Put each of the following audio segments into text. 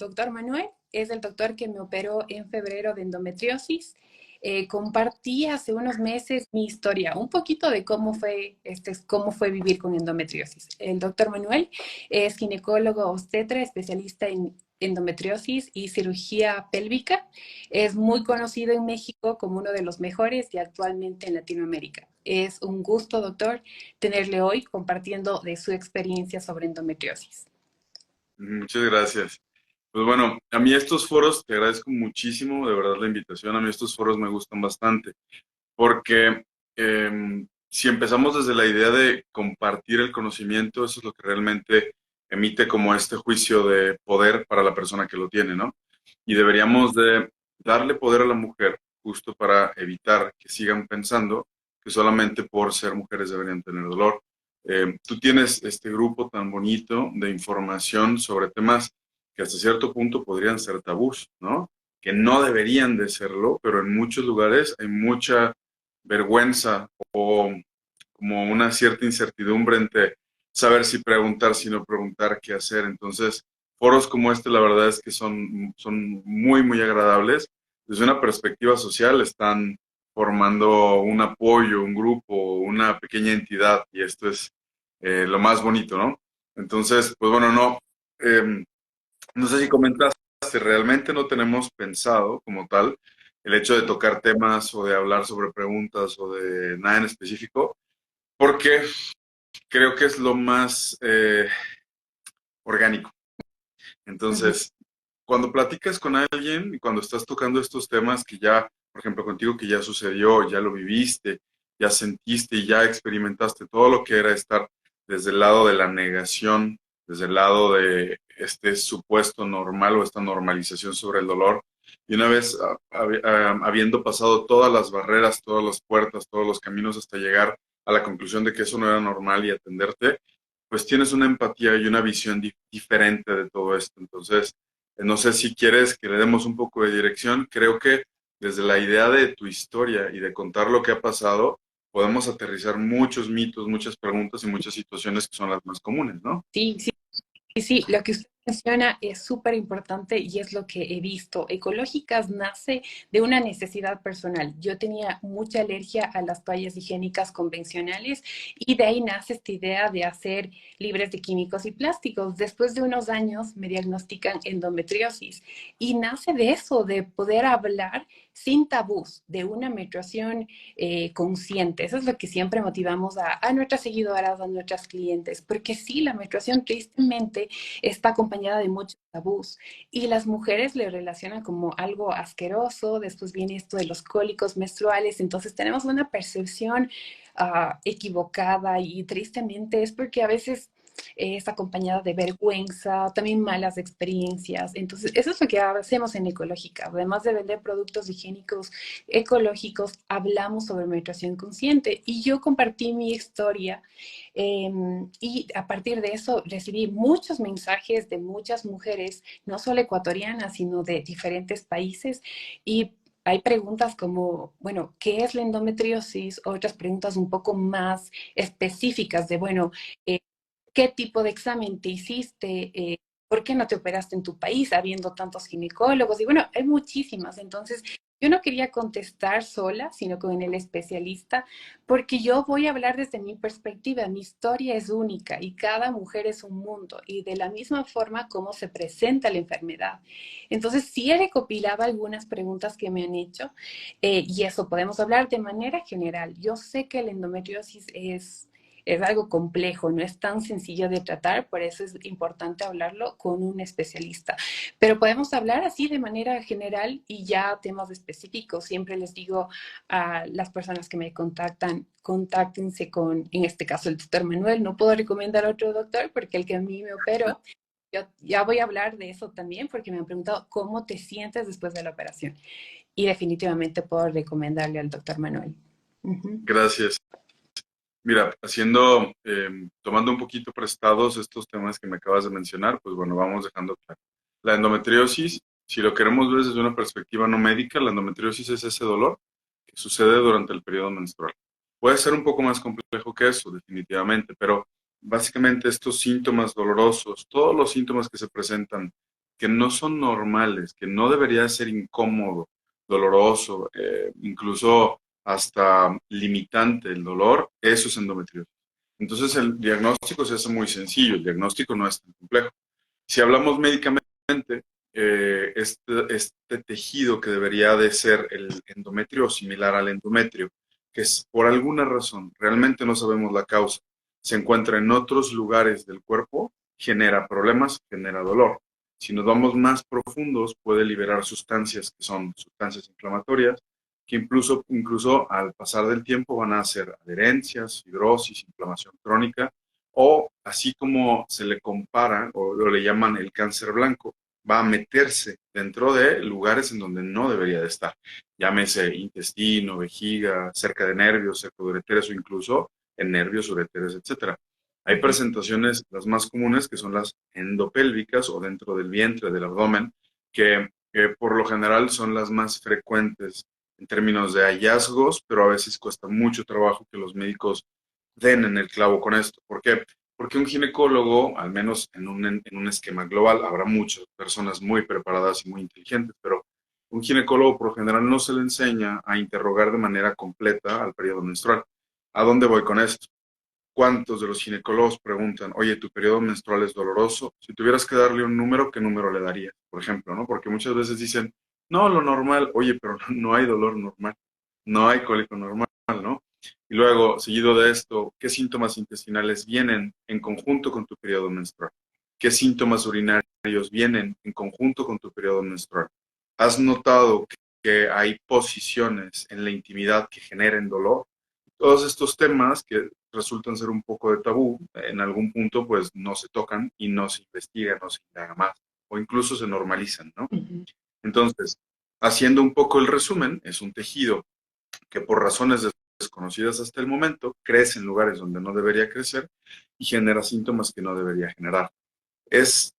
doctor Manuel, es el doctor que me operó en febrero de endometriosis. Compartí hace unos meses mi historia, un poquito de cómo fue vivir con endometriosis. El doctor Manuel es ginecólogo obstetra, especialista en endometriosis y cirugía pélvica. Es muy conocido en México como uno de los mejores y actualmente en Latinoamérica. Es un gusto, doctor, tenerle hoy compartiendo de su experiencia sobre endometriosis. Muchas gracias. Pues bueno, a mí estos foros, te agradezco muchísimo, de verdad, la invitación. A mí estos foros me gustan bastante, porque si empezamos desde la idea de compartir el conocimiento, eso es lo que realmente emite como este juicio de poder para la persona que lo tiene, ¿no? Y deberíamos de darle poder a la mujer justo para evitar que sigan pensando que solamente por ser mujeres deberían tener dolor. Tú tienes este grupo tan bonito de información sobre temas que hasta cierto punto podrían ser tabús, ¿no? Que no deberían de serlo, pero en muchos lugares hay mucha vergüenza o como una cierta incertidumbre entre saber si preguntar, si no preguntar, qué hacer. Entonces, foros como este, la verdad es que son muy, muy agradables. Desde una perspectiva social, están formando un apoyo, un grupo, una pequeña entidad, y esto es lo más bonito, ¿no? Entonces, pues bueno, no sé si comentaste, realmente no tenemos pensado como tal el hecho de tocar temas o de hablar sobre preguntas o de nada en específico, porque creo que es lo más orgánico. Ujú. Entonces, cuando platicas con alguien y cuando estás tocando estos temas que ya, por ejemplo, contigo que ya sucedió, ya lo viviste, ya sentiste y ya experimentaste todo lo que era estar desde el lado de la negación, desde el lado de este supuesto normal o esta normalización sobre el dolor, y una vez habiendo pasado todas las barreras, todas las puertas, todos los caminos hasta llegar a la conclusión de que eso no era normal y atenderte, pues tienes una empatía y una visión diferente de todo esto. Entonces, no sé si quieres que le demos un poco de dirección. Creo que desde la idea de tu historia y de contar lo que ha pasado, podemos aterrizar muchos mitos, muchas preguntas y muchas situaciones que son las más comunes, ¿no? Sí, sí. Y sí, lo que usted menciona es súper importante y es lo que he visto. Ecológicas nace de una necesidad personal. Yo tenía mucha alergia a las toallas higiénicas convencionales y de ahí nace esta idea de hacer libres de químicos y plásticos. Después de unos años me diagnostican endometriosis y nace de eso, de poder hablar sin tabús, de una menstruación consciente. Eso es lo que siempre motivamos a nuestras seguidoras, a nuestras clientes, porque sí, la menstruación tristemente está acompañada de muchos tabús y las mujeres le relacionan como algo asqueroso, después viene esto de los cólicos menstruales, entonces tenemos una percepción equivocada y tristemente es porque a veces es acompañada de vergüenza, también malas experiencias. Entonces, eso es lo que hacemos en Ecológica. Además de vender productos higiénicos ecológicos, hablamos sobre meditación consciente. Y yo compartí mi historia y a partir de eso recibí muchos mensajes de muchas mujeres, no solo ecuatorianas, sino de diferentes países. Y hay preguntas como, bueno, ¿qué es la endometriosis? Otras preguntas un poco más específicas de, bueno, eh, ¿qué tipo de examen te hiciste? ¿Por qué no te operaste en tu país habiendo tantos ginecólogos? Y bueno, hay muchísimas. Entonces, yo no quería contestar sola, sino con el especialista, porque yo voy a hablar desde mi perspectiva. Mi historia es única y cada mujer es un mundo y de la misma forma como se presenta la enfermedad. Entonces, sí he recopilado algunas preguntas que me han hecho y eso podemos hablar de manera general. Yo sé que la endometriosis es algo complejo, no es tan sencillo de tratar, por eso es importante hablarlo con un especialista. Pero podemos hablar así de manera general y ya temas específicos. Siempre les digo a las personas que me contactan, contáctense con, en este caso, el doctor Manuel. No puedo recomendar a otro doctor porque el que a mí me operó, yo ya voy a hablar de eso también porque me han preguntado cómo te sientes después de la operación. Y definitivamente puedo recomendarle al doctor Manuel. Ujú. Gracias. Mira, tomando un poquito prestados estos temas que me acabas de mencionar, pues bueno, vamos dejando claro. La endometriosis, si lo queremos ver desde una perspectiva no médica, la endometriosis es ese dolor que sucede durante el periodo menstrual. Puede ser un poco más complejo que eso, definitivamente, pero básicamente estos síntomas dolorosos, todos los síntomas que se presentan que no son normales, que no debería ser incómodo, doloroso, incluso hasta limitante el dolor, eso es endometriosis. Entonces el diagnóstico se hace muy sencillo, el diagnóstico no es tan complejo. Si hablamos médicamente, este tejido que debería de ser el endometrio o similar al endometrio, que es por alguna razón, realmente no sabemos la causa, se encuentra en otros lugares del cuerpo, genera problemas, genera dolor. Si nos vamos más profundos, puede liberar sustancias que son sustancias inflamatorias, que incluso al pasar del tiempo van a hacer adherencias, fibrosis, inflamación crónica, o así como se le compara o le llaman el cáncer blanco, va a meterse dentro de lugares en donde no debería de estar. Llámese intestino, vejiga, cerca de nervios, cerca de ureteres o incluso en nervios, ureteres, etcétera. Hay Ujú. presentaciones, las más comunes, que son las endopélvicas o dentro del vientre, del abdomen, que por lo general son las más frecuentes en términos de hallazgos, pero a veces cuesta mucho trabajo que los médicos den en el clavo con esto. ¿Por qué? Porque un ginecólogo, al menos en un esquema global, habrá muchas personas muy preparadas y muy inteligentes, pero un ginecólogo por lo general no se le enseña a interrogar de manera completa al periodo menstrual. ¿A dónde voy con esto? ¿Cuántos de los ginecólogos preguntan, oye, tu periodo menstrual es doloroso? Si tuvieras que darle un número, ¿qué número le darías? Por ejemplo, ¿no? Porque muchas veces dicen, no, lo normal, oye, pero no hay dolor normal, no hay cólico normal, ¿no? Y luego, seguido de esto, ¿qué síntomas intestinales vienen en conjunto con tu periodo menstrual? ¿Qué síntomas urinarios vienen en conjunto con tu periodo menstrual? ¿Has notado que hay posiciones en la intimidad que generen dolor? Todos estos temas que resultan ser un poco de tabú, en algún punto pues no se tocan y no se investiga, no se indaga más, o incluso se normalizan, ¿no? Ujú. Entonces, haciendo un poco el resumen, es un tejido que por razones desconocidas hasta el momento crece en lugares donde no debería crecer y genera síntomas que no debería generar. Es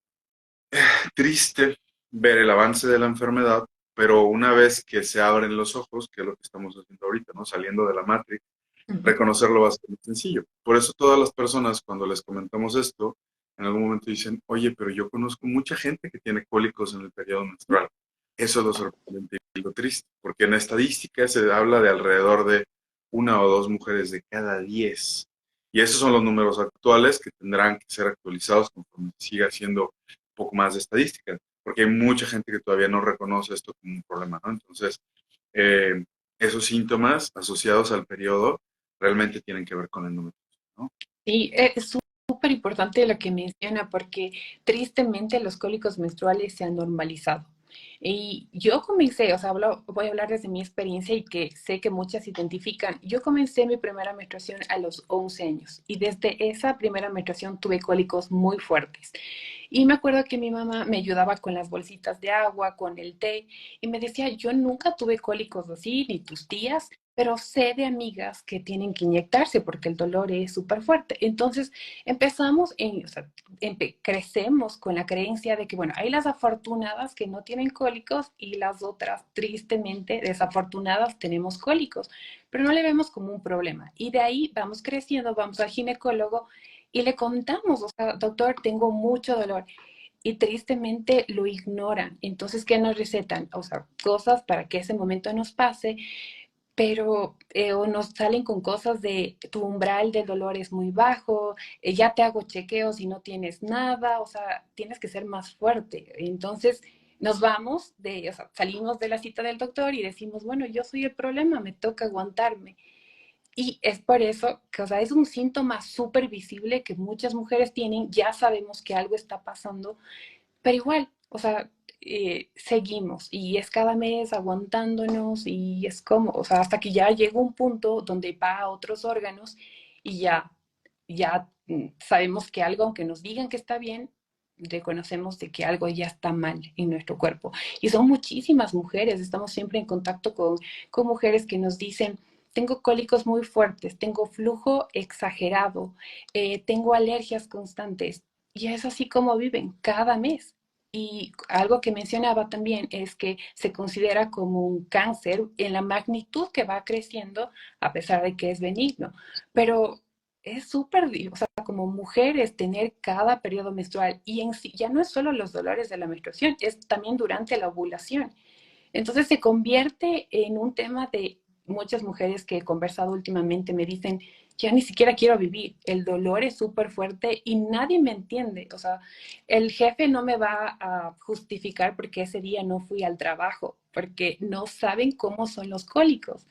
triste ver el avance de la enfermedad, pero una vez que se abren los ojos, que es lo que estamos haciendo ahorita, ¿no? Saliendo de la Matrix, Ujú. reconocerlo va a ser muy sencillo. Por eso todas las personas, cuando les comentamos esto, en algún momento dicen, oye, pero yo conozco mucha gente que tiene cólicos en el periodo menstrual. Eso es lo sorprendente y lo triste, porque en estadística se habla de alrededor de 1 o 2 mujeres de cada 10. Y esos son los números actuales que tendrán que ser actualizados conforme se siga haciendo un poco más de estadística, porque hay mucha gente que todavía no reconoce esto como un problema, ¿no? Entonces, eh, esos síntomas asociados al periodo realmente tienen que ver con el número, ¿no? Sí, es súper importante lo que menciona porque tristemente los cólicos menstruales se han normalizado. Y yo comencé, o sea, voy a hablar desde mi experiencia y que sé que muchas identifican. Yo comencé mi primera menstruación a los 11 años y desde esa primera menstruación tuve cólicos muy fuertes. Y me acuerdo que mi mamá me ayudaba con las bolsitas de agua, con el té, y me decía, yo nunca tuve cólicos así, ni tus tías, pero sé de amigas que tienen que inyectarse porque el dolor es súper fuerte. Entonces o sea, crecemos con la creencia de que, bueno, hay las afortunadas que no tienen cólicos y las otras, tristemente, desafortunadas, tenemos cólicos, pero no le vemos como un problema. Y de ahí vamos creciendo, vamos al ginecólogo y le contamos, o sea, doctor, tengo mucho dolor. Y tristemente lo ignoran. Entonces, ¿qué nos recetan? O sea, cosas para que ese momento nos pase, pero o nos salen con cosas de tu umbral de dolor es muy bajo, ya te hago chequeos y no tienes nada, o sea, tienes que ser más fuerte. Entonces, o sea, salimos de la cita del doctor y decimos, bueno, yo soy el problema, me toca aguantarme. Y es por eso que, o sea, es un síntoma súper visible que muchas mujeres tienen, ya sabemos que algo está pasando, pero igual, o sea, seguimos y es cada mes aguantándonos y es como, o sea, hasta que ya llega un punto donde va a otros órganos y ya sabemos que algo, aunque nos digan que está bien, reconocemos de que algo ya está mal en nuestro cuerpo. Y son muchísimas mujeres, estamos siempre en contacto con mujeres que nos dicen, tengo cólicos muy fuertes, tengo flujo exagerado, tengo alergias constantes. Y es así como viven cada mes. Y algo que mencionaba también es que se considera como un cáncer en la magnitud que va creciendo a pesar de que es benigno. Pero es súper, o sea, como mujeres tener cada periodo menstrual y en sí ya no es solo los dolores de la menstruación, es también durante la ovulación. Entonces se convierte en un tema de muchas mujeres que he conversado últimamente me dicen, ya ni siquiera quiero vivir, el dolor es súper fuerte y nadie me entiende. O sea, el jefe no me va a justificar porque ese día no fui al trabajo, porque no saben cómo son los cólicos.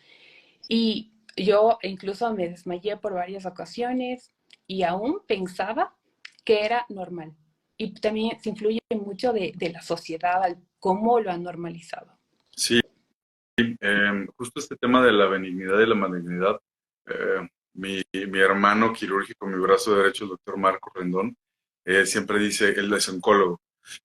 Y yo incluso me desmayé por varias ocasiones y aún pensaba que era normal. Y también se influye mucho de la sociedad, al cómo lo han normalizado. Sí, justo este tema de la benignidad y la malignidad, mi hermano quirúrgico, mi brazo derecho, el doctor Marco Rendón, siempre dice, él es oncólogo,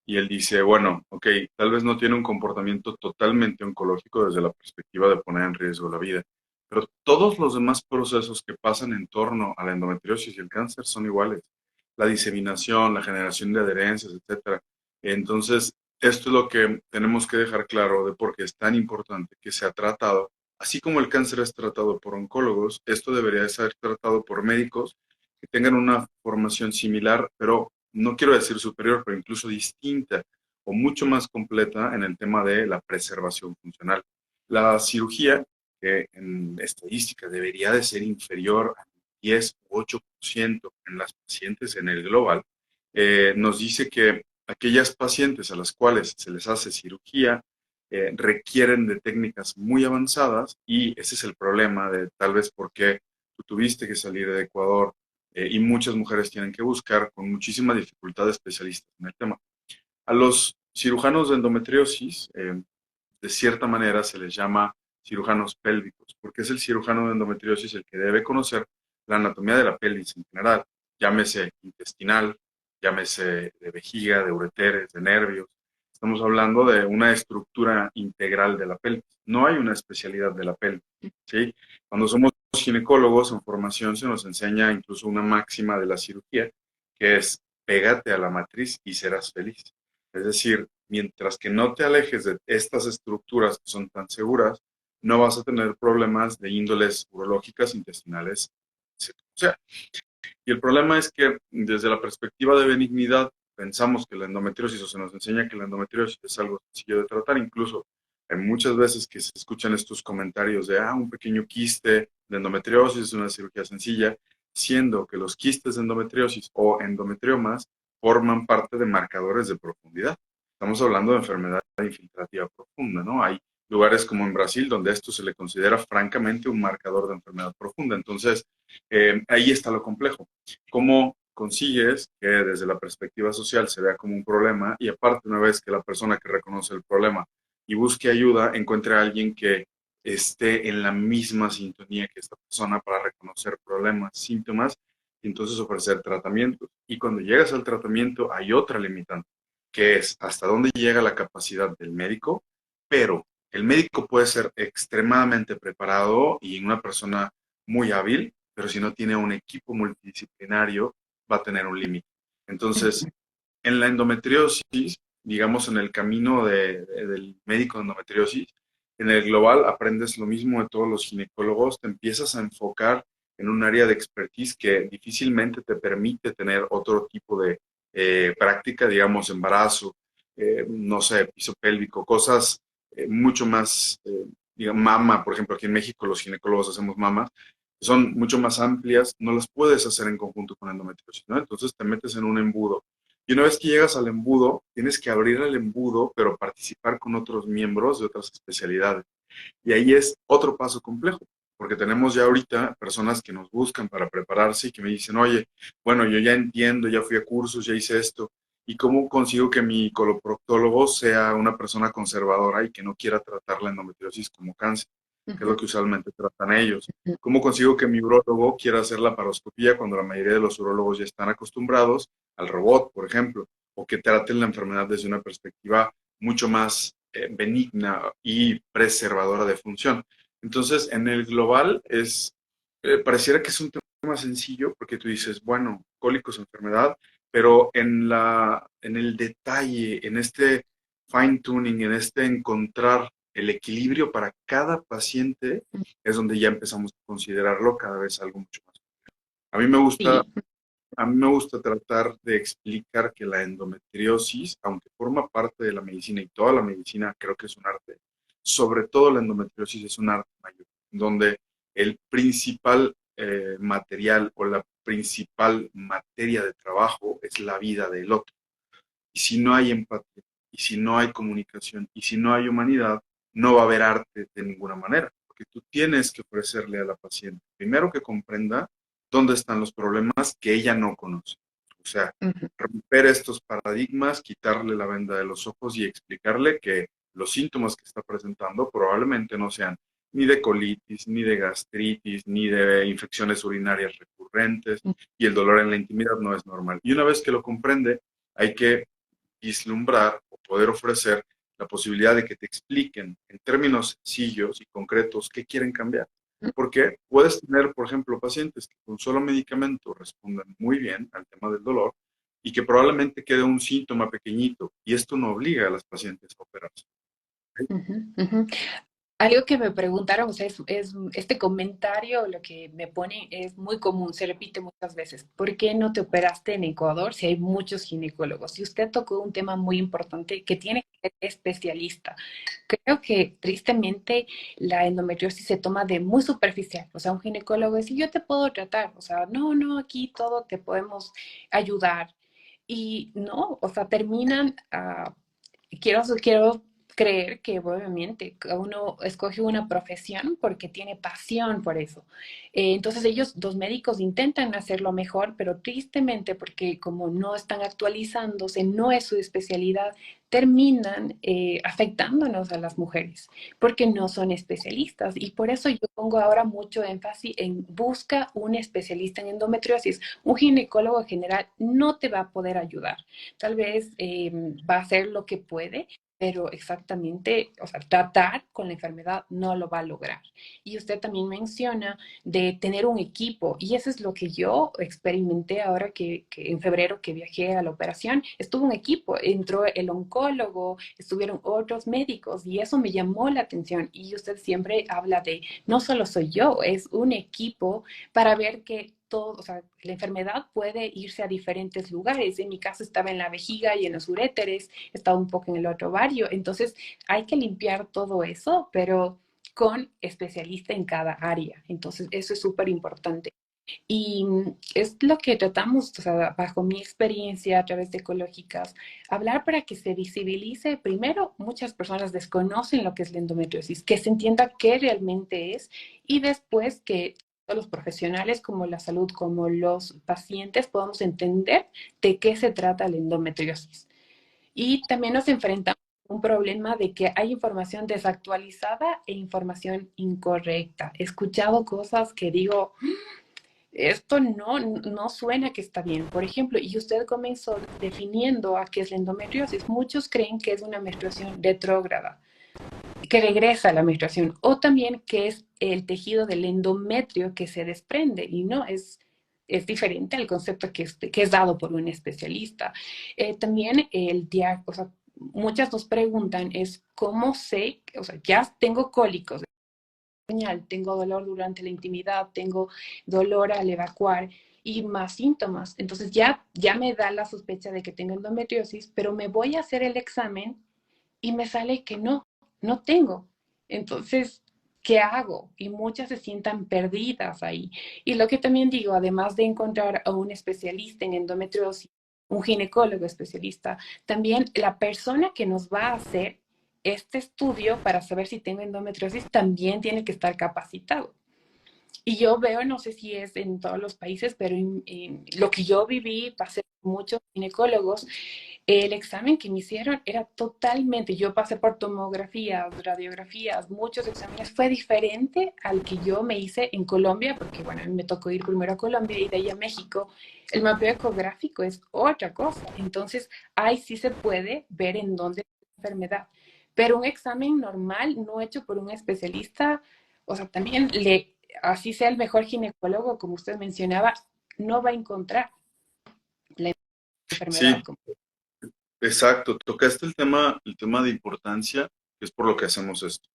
y él dice, bueno, ok, tal vez no tiene un comportamiento totalmente oncológico desde la perspectiva de poner en riesgo la vida, pero todos los demás procesos que pasan en torno a la endometriosis y el cáncer son iguales. La diseminación, la generación de adherencias, etcétera. Entonces, esto es lo que tenemos que dejar claro de por qué es tan importante que sea tratado. Así como el cáncer es tratado por oncólogos, esto debería ser tratado por médicos que tengan una formación similar, pero no quiero decir superior, pero incluso distinta o mucho más completa en el tema de la preservación funcional. La cirugía, que en estadística debería de ser inferior al 10 u 8% en las pacientes en el global, nos dice que aquellas pacientes a las cuales se les hace cirugía requieren de técnicas muy avanzadas y ese es el problema de tal vez por qué tú tuviste que salir de Ecuador y muchas mujeres tienen que buscar con muchísima dificultad especialistas en el tema. A los cirujanos de endometriosis, de cierta manera se les llama cirujanos pélvicos, porque es el cirujano de endometriosis el que debe conocer la anatomía de la pelvis en general, llámese intestinal, llámese de vejiga, de ureteres, de nervios. Estamos hablando de una estructura integral de la pelvis. No hay una especialidad de la pelvis, ¿sí? Cuando somos ginecólogos en formación se nos enseña incluso una máxima de la cirugía, que es pégate a la matriz y serás feliz. Es decir, mientras que no te alejes de estas estructuras que son tan seguras, no vas a tener problemas de índoles urológicas, intestinales, etcétera. O sea, y el problema es que desde la perspectiva de benignidad pensamos que la endometriosis o se nos enseña que la endometriosis es algo sencillo de tratar, incluso hay muchas veces que se escuchan estos comentarios de, un pequeño quiste de endometriosis es una cirugía sencilla, siendo que los quistes de endometriosis o endometriomas forman parte de marcadores de profundidad. Estamos hablando de enfermedad infiltrativa profunda, ¿no? Hay lugares como en Brasil donde esto se le considera francamente un marcador de enfermedad profunda. Entonces, ahí está lo complejo. ¿Cómo consigues que desde la perspectiva social se vea como un problema y aparte una vez que la persona que reconoce el problema y busque ayuda, encuentre a alguien que esté en la misma sintonía que esta persona para reconocer problemas, síntomas y entonces ofrecer tratamientos? Y cuando llegas al tratamiento hay otra limitante, que es hasta dónde llega la capacidad del médico, pero el médico puede ser extremadamente preparado y una persona muy hábil, pero si no tiene un equipo multidisciplinario, va a tener un límite. Entonces, en la endometriosis, digamos, en el camino del médico de endometriosis, en el global aprendes lo mismo de todos los ginecólogos, te empiezas a enfocar en un área de expertise que difícilmente te permite tener otro tipo de práctica, digamos, embarazo, no sé, piso pélvico, cosas mucho más, digamos, mama, por ejemplo, aquí en México los ginecólogos hacemos mamas, son mucho más amplias, no las puedes hacer en conjunto con endometriosis, ¿no? Entonces te metes en un embudo. Y una vez que llegas al embudo, tienes que abrir el embudo, pero participar con otros miembros de otras especialidades. Y ahí es otro paso complejo, porque tenemos ya ahorita personas que nos buscan para prepararse y que me dicen, oye, bueno, yo ya entiendo, ya fui a cursos, ya hice esto, ¿y cómo consigo que mi coloproctólogo sea una persona conservadora y que no quiera tratar la endometriosis como cáncer, que es lo Ujú, que usualmente tratan ellos? ujú. ¿Cómo consigo que mi urólogo quiera hacer la paroscopía cuando la mayoría de los urólogos ya están acostumbrados al robot, por ejemplo, o que traten la enfermedad desde una perspectiva mucho más benigna y preservadora de función? Entonces, en el global pareciera que es un tema sencillo porque tú dices, bueno, cólicos, enfermedad, pero en el detalle, en este fine tuning, en este encontrar el equilibrio para cada paciente, es donde ya empezamos a considerarlo cada vez algo mucho más. A mí me gusta, Sí. a mí me gusta tratar de explicar que la endometriosis, aunque forma parte de la medicina y toda la medicina creo que es un arte, sobre todo la endometriosis es un arte mayor, donde el principal material o la principal materia de trabajo es la vida del otro. Y si no hay empatía, y si no hay comunicación, y si no hay humanidad, no va a haber arte de ninguna manera, porque tú tienes que ofrecerle a la paciente, primero que comprenda dónde están los problemas que ella no conoce. O sea, Ujú, romper estos paradigmas, quitarle la venda de los ojos y explicarle que los síntomas que está presentando probablemente no sean ni de colitis, ni de gastritis, ni de infecciones urinarias recurrentes, y el dolor en la intimidad no es normal. Y una vez que lo comprende, hay que vislumbrar o poder ofrecer la posibilidad de que te expliquen en términos sencillos y concretos qué quieren cambiar. Porque puedes tener, por ejemplo, pacientes que con solo medicamento respondan muy bien al tema del dolor y que probablemente quede un síntoma pequeñito y esto no obliga a las pacientes a operarse. ujú, ujú. Algo que me preguntaron, o sea, este comentario, lo que me pone es muy común, se repite muchas veces. ¿Por qué no te operaste en Ecuador si hay muchos ginecólogos? Y usted tocó un tema muy importante que tiene que ser especialista. Creo que tristemente la endometriosis se toma de muy superficial. O sea, un ginecólogo dice, yo te puedo tratar. O sea, no, no, aquí todo te podemos ayudar. Y no, o sea, terminan, quiero creer que obviamente uno escoge una profesión porque tiene pasión por eso. Entonces ellos, los médicos, intentan hacerlo mejor, pero tristemente porque como no están actualizándose, no es su especialidad, terminan afectándonos a las mujeres porque no son especialistas. Y por eso yo pongo ahora mucho énfasis en busca un especialista en endometriosis. Un ginecólogo general no te va a poder ayudar. Tal vez va a hacer lo que puede, pero exactamente, o sea, tratar con la enfermedad no lo va a lograr. Y usted también menciona de tener un equipo, y eso es lo que yo experimenté ahora que en febrero que viajé a la operación, estuvo un equipo, entró el oncólogo, estuvieron otros médicos, y eso me llamó la atención. Y usted siempre habla de, no solo soy yo, es un equipo para ver que todo, o sea, la enfermedad puede irse a diferentes lugares. En mi caso estaba en la vejiga y en los uréteres, estaba un poco en el otro ovario. Entonces hay que limpiar todo eso, pero con especialista en cada área. Entonces eso es súper importante. Y es lo que tratamos, o sea, bajo mi experiencia a través de Ecológicas, hablar para que se visibilice. Primero, muchas personas desconocen lo que es la endometriosis, que se entienda qué realmente es y después que todos los profesionales como la salud, como los pacientes, podamos entender de qué se trata la endometriosis. Y también nos enfrentamos a un problema de que hay información desactualizada e información incorrecta. He escuchado cosas que digo, esto no suena que está bien. Por ejemplo, y usted comenzó definiendo a qué es la endometriosis. Muchos creen que es una menstruación retrógrada, que regresa a la menstruación, o también que es el tejido del endometrio que se desprende, y no es diferente al concepto que es dado por un especialista. También o sea, muchas nos preguntan es cómo sé, o sea, ya tengo cólicos, tengo dolor durante la intimidad, tengo dolor al evacuar y más síntomas. Entonces ya me da la sospecha de que tengo endometriosis, pero me voy a hacer el examen y me sale que no tengo. Entonces, ¿qué hago? Y muchas se sientan perdidas ahí. Y lo que también digo, además de encontrar a un especialista en endometriosis, un ginecólogo especialista, también la persona que nos va a hacer este estudio para saber si tengo endometriosis también tiene que estar capacitado. Y yo veo, no sé si es en todos los países, pero lo que yo viví, pasé por muchos ginecólogos, el examen que me hicieron era totalmente, yo pasé por tomografías, radiografías, muchos exámenes, fue diferente al que yo me hice en Colombia, porque bueno, a mí me tocó ir primero a Colombia y de ahí a México. El mapeo ecográfico es otra cosa, entonces ahí sí se puede ver en dónde es la enfermedad, pero un examen normal, no hecho por un especialista, o sea, también así sea el mejor ginecólogo, como usted mencionaba, no va a encontrar la Sí, enfermedad. exacto. Tocaste el tema de importancia, que es por lo que hacemos esto.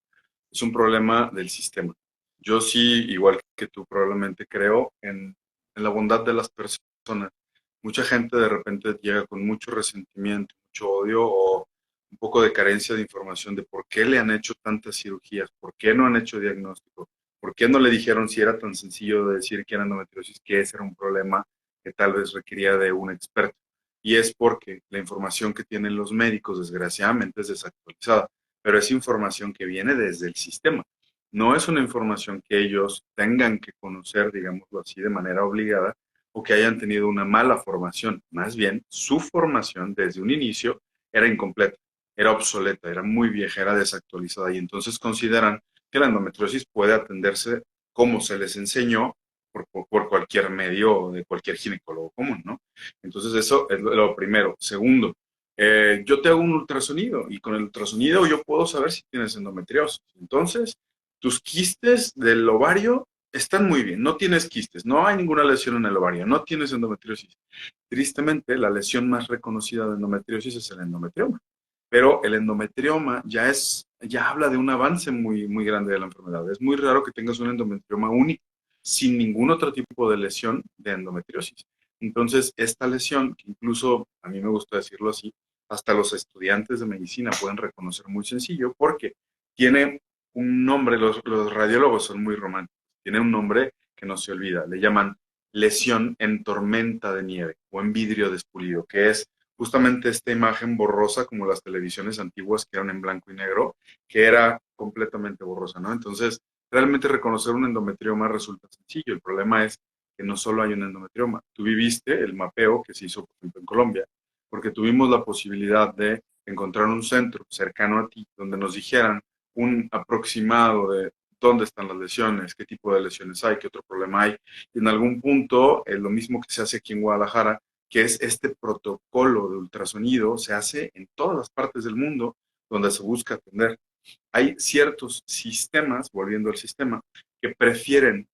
Es un problema del sistema. Yo sí, igual que tú, probablemente creo en en la bondad de las personas. Mucha gente de repente llega con mucho resentimiento, mucho odio o un poco de carencia de información de por qué le han hecho tantas cirugías, por qué no han hecho diagnóstico, por qué no le dijeron si era tan sencillo de decir que era endometriosis, que ese era un problema que tal vez requería de un experto. Y es porque la información que tienen los médicos, desgraciadamente, es desactualizada, pero es información que viene desde el sistema. No es una información que ellos tengan que conocer, digámoslo así, de manera obligada o que hayan tenido una mala formación. Más bien, su formación desde un inicio era incompleta, era obsoleta, era muy vieja, era desactualizada y entonces consideran que la endometriosis puede atenderse como se les enseñó por cualquier medio de cualquier ginecólogo común, ¿no? Entonces eso es lo primero. Segundo, yo te hago un ultrasonido y con el ultrasonido yo puedo saber si tienes endometriosis. Entonces, tus quistes del ovario están muy bien, no tienes quistes, no hay ninguna lesión en el ovario, no tienes endometriosis. Tristemente, la lesión más reconocida de endometriosis es el endometrioma, pero el endometrioma ya habla de un avance muy, muy grande de la enfermedad. Es muy raro que tengas un endometrioma único, sin ningún otro tipo de lesión de endometriosis. Entonces, esta lesión, que incluso a mí me gusta decirlo así, hasta los estudiantes de medicina pueden reconocer muy sencillo, porque tiene un nombre, los radiólogos son muy románticos, tiene un nombre que no se olvida, le llaman lesión en tormenta de nieve o en vidrio despulido, que es justamente esta imagen borrosa como las televisiones antiguas que eran en blanco y negro, que era completamente borrosa, ¿no? Entonces, realmente reconocer un endometrioma resulta sencillo. El problema es que no solo hay un endometrioma. Tú viviste el mapeo que se hizo, por ejemplo, en Colombia, porque tuvimos la posibilidad de encontrar un centro cercano a ti donde nos dijeran un aproximado de dónde están las lesiones, qué tipo de lesiones hay, qué otro problema hay. Y en algún punto, lo mismo que se hace aquí en Guadalajara, que es este protocolo de ultrasonido, se hace en todas las partes del mundo donde se busca atender. Hay ciertos sistemas, volviendo al sistema, que prefieren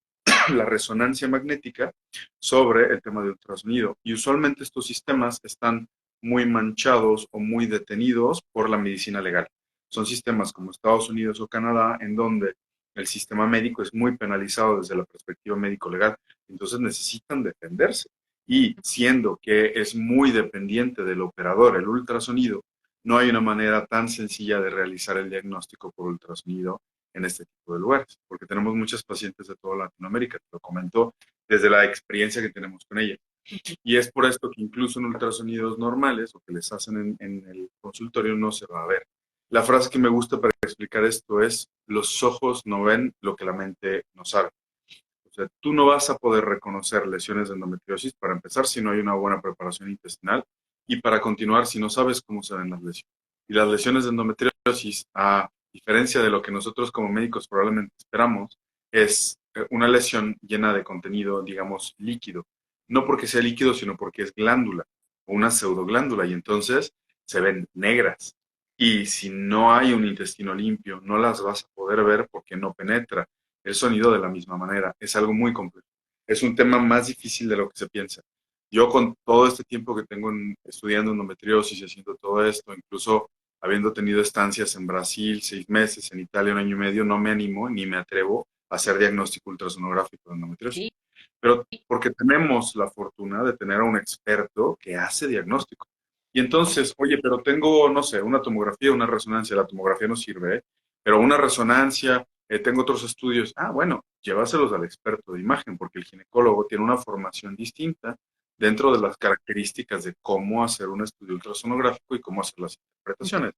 la resonancia magnética sobre el tema de ultrasonido. Y usualmente estos sistemas están muy manchados o muy detenidos por la medicina legal. Son sistemas como Estados Unidos o Canadá, en donde el sistema médico es muy penalizado desde la perspectiva médico-legal. Entonces necesitan defenderse. Y siendo que es muy dependiente del operador el ultrasonido, no hay una manera tan sencilla de realizar el diagnóstico por ultrasonido en este tipo de lugares, porque tenemos muchas pacientes de toda Latinoamérica, te lo comento desde la experiencia que tenemos con ella. Y es por esto que incluso en ultrasonidos normales o que les hacen en el consultorio no se va a ver. La frase que me gusta para explicar esto es, los ojos no ven lo que la mente no sabe. O sea, tú no vas a poder reconocer lesiones de endometriosis para empezar si no hay una buena preparación intestinal y para continuar si no sabes cómo se ven las lesiones. Y las lesiones de endometriosis, a diferencia de lo que nosotros como médicos probablemente esperamos, es una lesión llena de contenido, digamos, líquido. No porque sea líquido, sino porque es glándula o una pseudoglándula y entonces se ven negras. Y si no hay un intestino limpio, no las vas a poder ver porque no penetra el sonido de la misma manera. Es algo muy complejo. Es un tema más difícil de lo que se piensa. Yo con todo este tiempo que tengo estudiando endometriosis y haciendo todo esto, incluso habiendo tenido estancias en Brasil 6 meses, en Italia 1 año y medio, no me animo ni me atrevo a hacer diagnóstico ultrasonográfico de endometriosis. Sí, Pero porque tenemos la fortuna de tener a un experto que hace diagnóstico. Y entonces, oye, pero tengo, no sé, una tomografía, una resonancia, la tomografía no sirve, ¿eh? Pero una resonancia, tengo otros estudios. Ah, bueno, llévaselos al experto de imagen, porque el ginecólogo tiene una formación distinta dentro de las características de cómo hacer un estudio ultrasonográfico y cómo hacer las interpretaciones.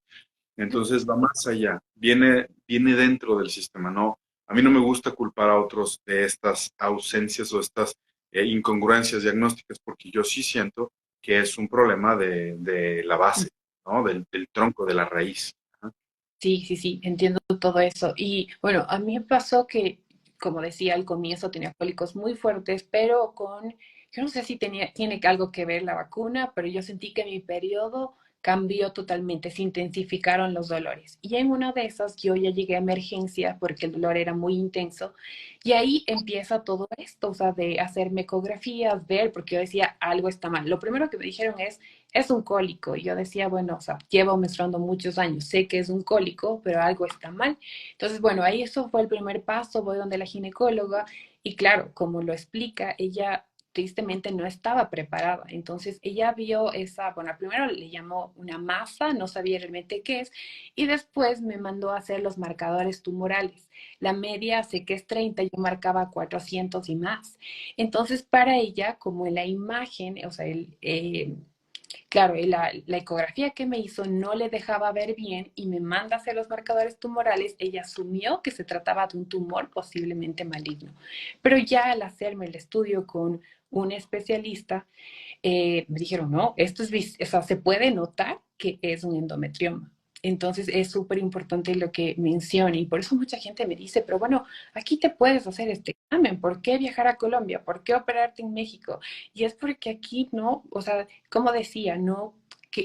Entonces va más allá, viene dentro del sistema, ¿no? A mí no me gusta culpar a otros de estas ausencias o estas incongruencias diagnósticas, porque yo sí siento que es un problema de la base, ¿no? Del tronco, de la raíz. Ajá. sí, sí, sí, entiendo todo eso. Y bueno, a mí me pasó que, como decía al comienzo, tenía cólicos muy fuertes, pero yo no sé si tiene algo que ver la vacuna, pero yo sentí que mi periodo cambió totalmente, se intensificaron los dolores. Y en una de esas yo ya llegué a emergencia porque el dolor era muy intenso. Y ahí empieza todo esto, o sea, de hacerme ecografías, ver, porque yo decía, algo está mal. Lo primero que me dijeron es un cólico. Y yo decía, bueno, o sea, llevo menstruando muchos años, sé que es un cólico, pero algo está mal. Entonces, bueno, ahí eso fue el primer paso, voy donde la ginecóloga y claro, como lo explica, ella tristemente no estaba preparada. Entonces ella vio esa, bueno, primero le llamó una masa, no sabía realmente qué es, y después me mandó a hacer los marcadores tumorales. La media sé que es 30, yo marcaba 400 y más. Entonces para ella, como en la imagen, o sea, claro, y la ecografía que me hizo no le dejaba ver bien y me manda a hacer los marcadores tumorales. Ella asumió que se trataba de un tumor posiblemente maligno. Pero ya al hacerme el estudio con un especialista, me dijeron, no, esto es, o sea, se puede notar que es un endometrioma. Entonces es súper importante lo que menciona y por eso mucha gente me dice, pero bueno, aquí te puedes hacer este examen, ¿por qué viajar a Colombia? ¿Por qué operarte en México? Y es porque aquí no, o sea, como decía, no,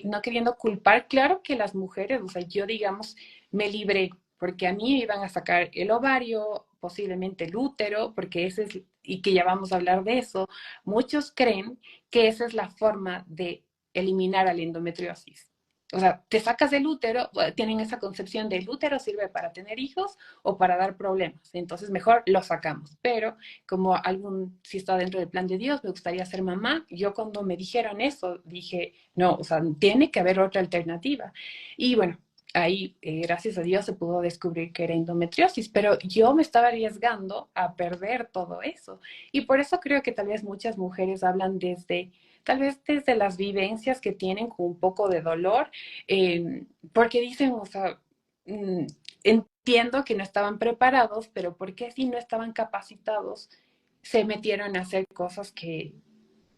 no queriendo culpar, claro que las mujeres, o sea, yo digamos, me libré, porque a mí me iban a sacar el ovario, posiblemente el útero, porque ese es, y que ya vamos a hablar de eso, muchos creen que esa es la forma de eliminar a la endometriosis. O sea, te sacas del útero, tienen esa concepción del útero sirve para tener hijos o para dar problemas. Entonces, mejor lo sacamos. Pero como algún, si está dentro del plan de Dios, me gustaría ser mamá. Yo cuando me dijeron eso, dije, no, o sea, tiene que haber otra alternativa. Y bueno, ahí, gracias a Dios, se pudo descubrir que era endometriosis, pero yo me estaba arriesgando a perder todo eso. Y por eso creo que tal vez muchas mujeres hablan desde, tal vez desde las vivencias que tienen con un poco de dolor, porque dicen, o sea, mm, entiendo que no estaban preparados, pero ¿por qué si no estaban capacitados se metieron a hacer cosas que,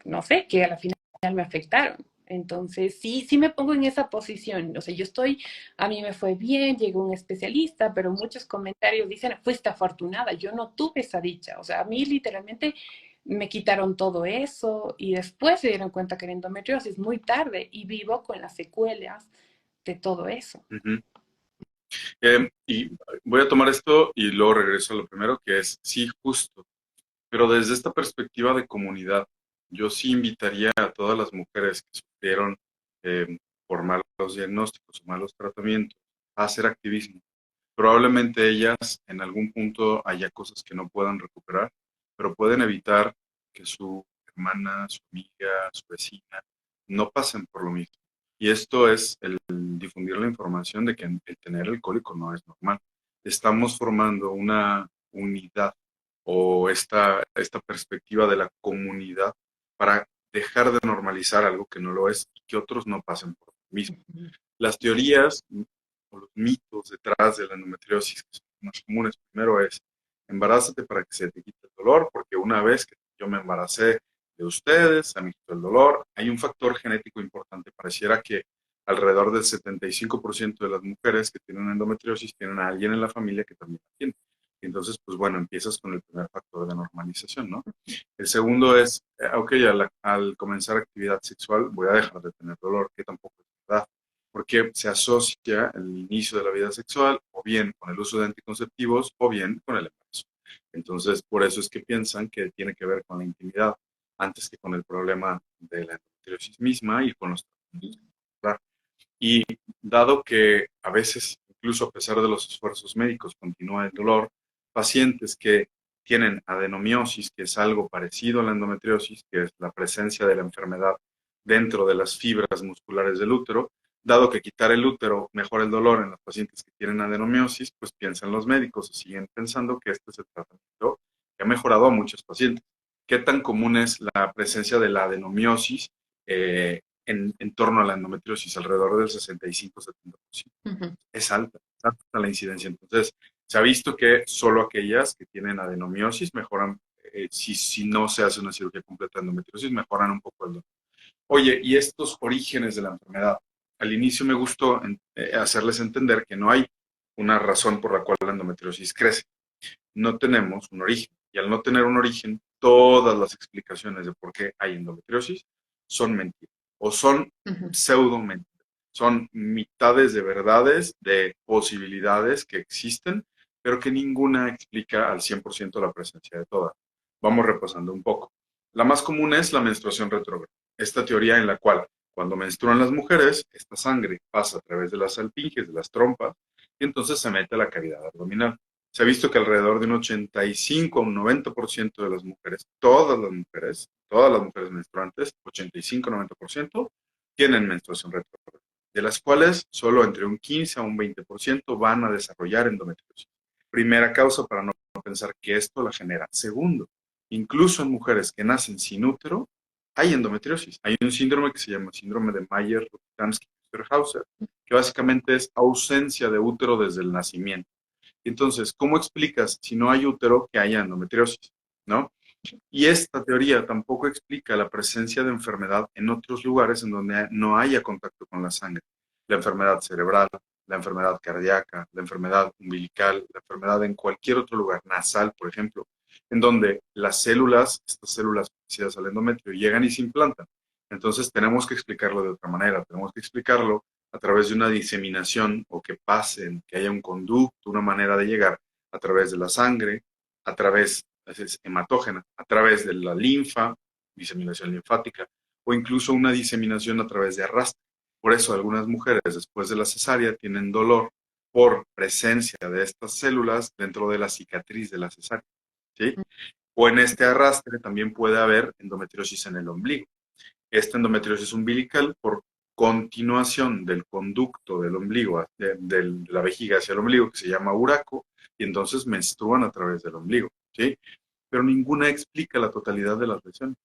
no sé, que a la final me afectaron? Entonces, sí, sí me pongo en esa posición. O sea, yo estoy, a mí me fue bien, llegó un especialista, pero muchos comentarios dicen, fuiste afortunada, yo no tuve esa dicha. O sea, a mí literalmente me quitaron todo eso y después se dieron cuenta que era endometriosis muy tarde y vivo con las secuelas de todo eso. Ujú. Y voy a tomar esto y luego regreso a lo primero, que es, sí, justo, pero desde esta perspectiva de comunidad, yo sí invitaría a todas las mujeres que sufrieron por malos diagnósticos o malos tratamientos a hacer activismo. Probablemente ellas en algún punto haya cosas que no puedan recuperar, pero pueden evitar que su hermana, su amiga, su vecina no pasen por lo mismo. Y esto es el difundir la información de que el tener alcohólico no es normal. Estamos formando una unidad o esta perspectiva de la comunidad para dejar de normalizar algo que no lo es y que otros no pasen por lo mismo. Las teorías o los mitos detrás de la endometriosis que son más comunes, primero es embarázate para que se te quite el dolor, porque una vez que yo me embaracé de ustedes, a mí quitó el dolor, hay un factor genético importante. Pareciera que alrededor del 75% de las mujeres que tienen endometriosis tienen a alguien en la familia que también la tiene. Y entonces, pues bueno, empiezas con el primer factor de normalización, ¿no? El segundo es, ok, al comenzar actividad sexual voy a dejar de tener dolor, que tampoco es verdad, porque se asocia el inicio de la vida sexual o bien con el uso de anticonceptivos o bien con el embarazo. Entonces, por eso es que piensan que tiene que ver con la intimidad antes que con el problema de la endometriosis misma y con los tratamientos. Y dado que a veces, incluso a pesar de los esfuerzos médicos, continúa el dolor, pacientes que tienen adenomiosis, que es algo parecido a la endometriosis, que es la presencia de la enfermedad dentro de las fibras musculares del útero, dado que quitar el útero mejora el dolor en los pacientes que tienen adenomiosis, pues piensan los médicos o siguen pensando que este es el tratamiento que ha mejorado a muchos pacientes. ¿Qué tan común es la presencia de la adenomiosis en torno a la endometriosis? Alrededor del 65-70%. Ujú. Es alta la incidencia. Entonces, se ha visto que solo aquellas que tienen adenomiosis mejoran, si no se hace una cirugía completa de endometriosis, mejoran un poco el dolor. Oye, y estos orígenes de la enfermedad. Al inicio me gustó hacerles entender que no hay una razón por la cual la endometriosis crece. No tenemos un origen. Y al no tener un origen, todas las explicaciones de por qué hay endometriosis son mentiras o son Ujú. pseudo mentiras. Son mitades de verdades, de posibilidades que existen, pero que ninguna explica al 100% la presencia de todas. Vamos repasando un poco. La más común es la menstruación retrógrada. Esta teoría en la cual cuando menstruan las mujeres, esta sangre pasa a través de las alfinges, de las trompas, y entonces se mete a la cavidad abdominal. se ha visto que alrededor de un 85 a un 90% de las mujeres, todas las mujeres menstruantes, 85-90%, tienen menstruación retrógrada, de las cuales solo entre un 15 a un 20% van a desarrollar endometriosis. Primera causa para no pensar que esto la genera. Segundo, incluso en mujeres que nacen sin útero, hay endometriosis. Hay un síndrome que se llama síndrome de Mayer-Rokitansky-Westerhauser, que básicamente es ausencia de útero desde el nacimiento. Entonces, ¿cómo explicas si no hay útero que haya endometriosis? ¿No? Y esta teoría tampoco explica la presencia de enfermedad en otros lugares en donde no haya contacto con la sangre. La enfermedad cerebral, la enfermedad cardíaca, la enfermedad umbilical, la enfermedad en cualquier otro lugar, nasal, por ejemplo, en donde las células, estas células parecidas al endometrio, llegan y se implantan. Entonces tenemos que explicarlo de otra manera, tenemos que explicarlo a través de una diseminación o que pasen, que haya un conducto, una manera de llegar a través de la sangre, a través es hematógena, a través de la linfa, diseminación linfática, o incluso una diseminación a través de arrastre. Por eso algunas mujeres después de la cesárea tienen dolor por presencia de estas células dentro de la cicatriz de la cesárea, ¿sí? O en este arrastre también puede haber endometriosis en el ombligo. Esta endometriosis umbilical por continuación del conducto del ombligo, de la vejiga hacia el ombligo, que se llama uraco, y entonces menstruan a través del ombligo, ¿sí? Pero ninguna explica la totalidad de las lesiones.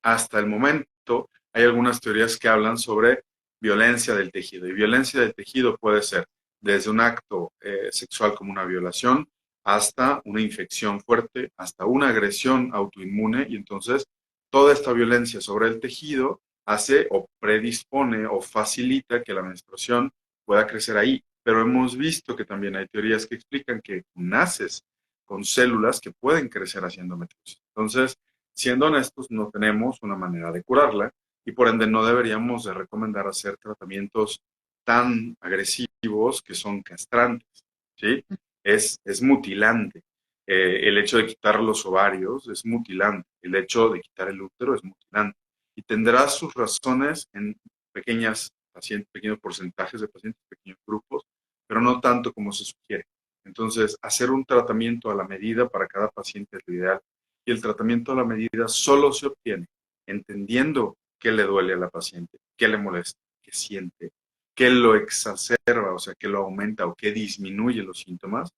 Hasta el momento hay algunas teorías que hablan sobre violencia del tejido, y violencia del tejido puede ser desde un acto sexual como una violación hasta una infección fuerte, hasta una agresión autoinmune, y entonces toda esta violencia sobre el tejido hace o predispone o facilita que la menstruación pueda crecer ahí. Pero hemos visto que también hay teorías que explican que naces con células que pueden crecer haciendo endometriosis. Entonces, siendo honestos, no tenemos una manera de curarla y por ende no deberíamos de recomendar hacer tratamientos tan agresivos que son castrantes, ¿sí? Es mutilante. El hecho de quitar los ovarios es mutilante. El hecho de quitar el útero es mutilante. Y tendrá sus razones en pequeñas pacientes, pequeños porcentajes de pacientes, pequeños grupos, pero no tanto como se sugiere. Entonces, hacer un tratamiento a la medida para cada paciente es lo ideal. Y el tratamiento a la medida solo se obtiene entendiendo qué le duele a la paciente, qué le molesta, qué siente, qué lo exacerba, o sea, qué lo aumenta o qué disminuye los síntomas,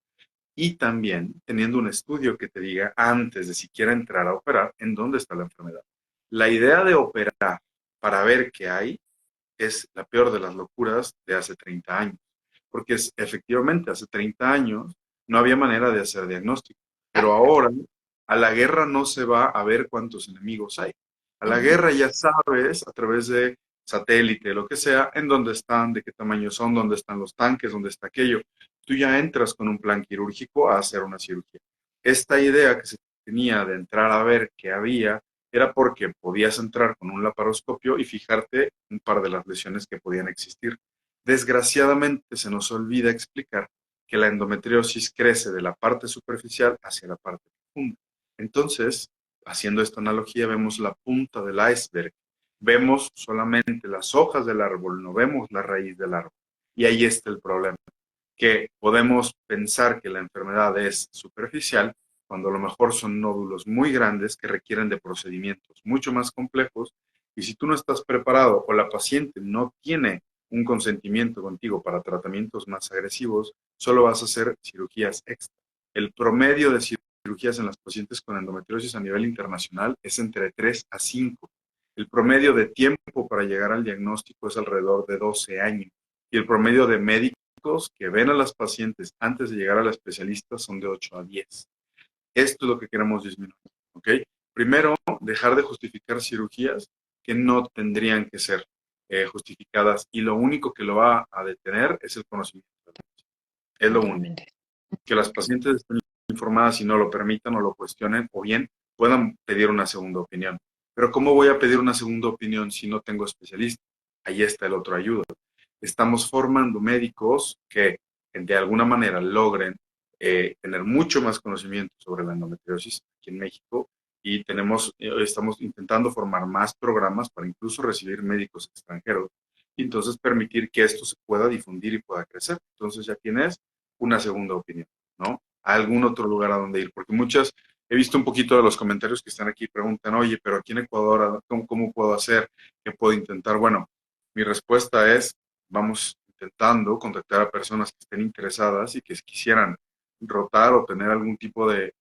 y también teniendo un estudio que te diga antes de siquiera entrar a operar en dónde está la enfermedad. La idea de operar para ver qué hay es la peor de las locuras de hace 30 años, porque efectivamente hace 30 años no había manera de hacer diagnóstico, pero ahora a la guerra no se va a ver cuántos enemigos hay. A la guerra ya sabes a través de satélite, lo que sea, en dónde están, de qué tamaño son, dónde están los tanques, dónde está aquello. Tú ya entras con un plan quirúrgico a hacer una cirugía. Esta idea que se tenía de entrar a ver qué había era porque podías entrar con un laparoscopio y fijarte un par de las lesiones que podían existir. Desgraciadamente se nos olvida explicar que la endometriosis crece de la parte superficial hacia la parte profunda. Entonces, haciendo esta analogía, vemos la punta del iceberg, vemos solamente las hojas del árbol, no vemos la raíz del árbol. Y ahí está el problema, que podemos pensar que la enfermedad es superficial cuando a lo mejor son nódulos muy grandes que requieren de procedimientos mucho más complejos, y si tú no estás preparado o la paciente no tiene un consentimiento contigo para tratamientos más agresivos, solo vas a hacer cirugías extra. El promedio de cirugías en las pacientes con endometriosis a nivel internacional es entre 3 a 5. El promedio de tiempo para llegar al diagnóstico es alrededor de 12 años. Y el promedio de médicos que ven a las pacientes antes de llegar al especialista son de 8 a 10. Esto es lo que queremos disminuir, ¿ok? Primero, dejar de justificar cirugías que no tendrían que ser justificadas, y lo único que lo va a detener es el conocimiento. Es lo único. Totalmente. Que las pacientes estén informadas y no lo permitan o lo cuestionen, o bien puedan pedir una segunda opinión. Pero ¿cómo voy a pedir una segunda opinión si no tengo especialista? Ahí está el otro ayuda. Estamos formando médicos que de alguna manera logren tener mucho más conocimiento sobre la endometriosis aquí en México, y estamos intentando formar más programas para incluso recibir médicos extranjeros y entonces permitir que esto se pueda difundir y pueda crecer. Entonces ya tienes una segunda opinión, ¿no? a algún otro lugar a donde ir, porque muchas, he visto un poquito de los comentarios que están aquí, preguntan, oye, pero aquí en Ecuador, ¿cómo puedo hacer? ¿Qué puedo intentar? Bueno, mi respuesta es, vamos intentando contactar a personas que estén interesadas y que quisieran rotar o tener algún tipo de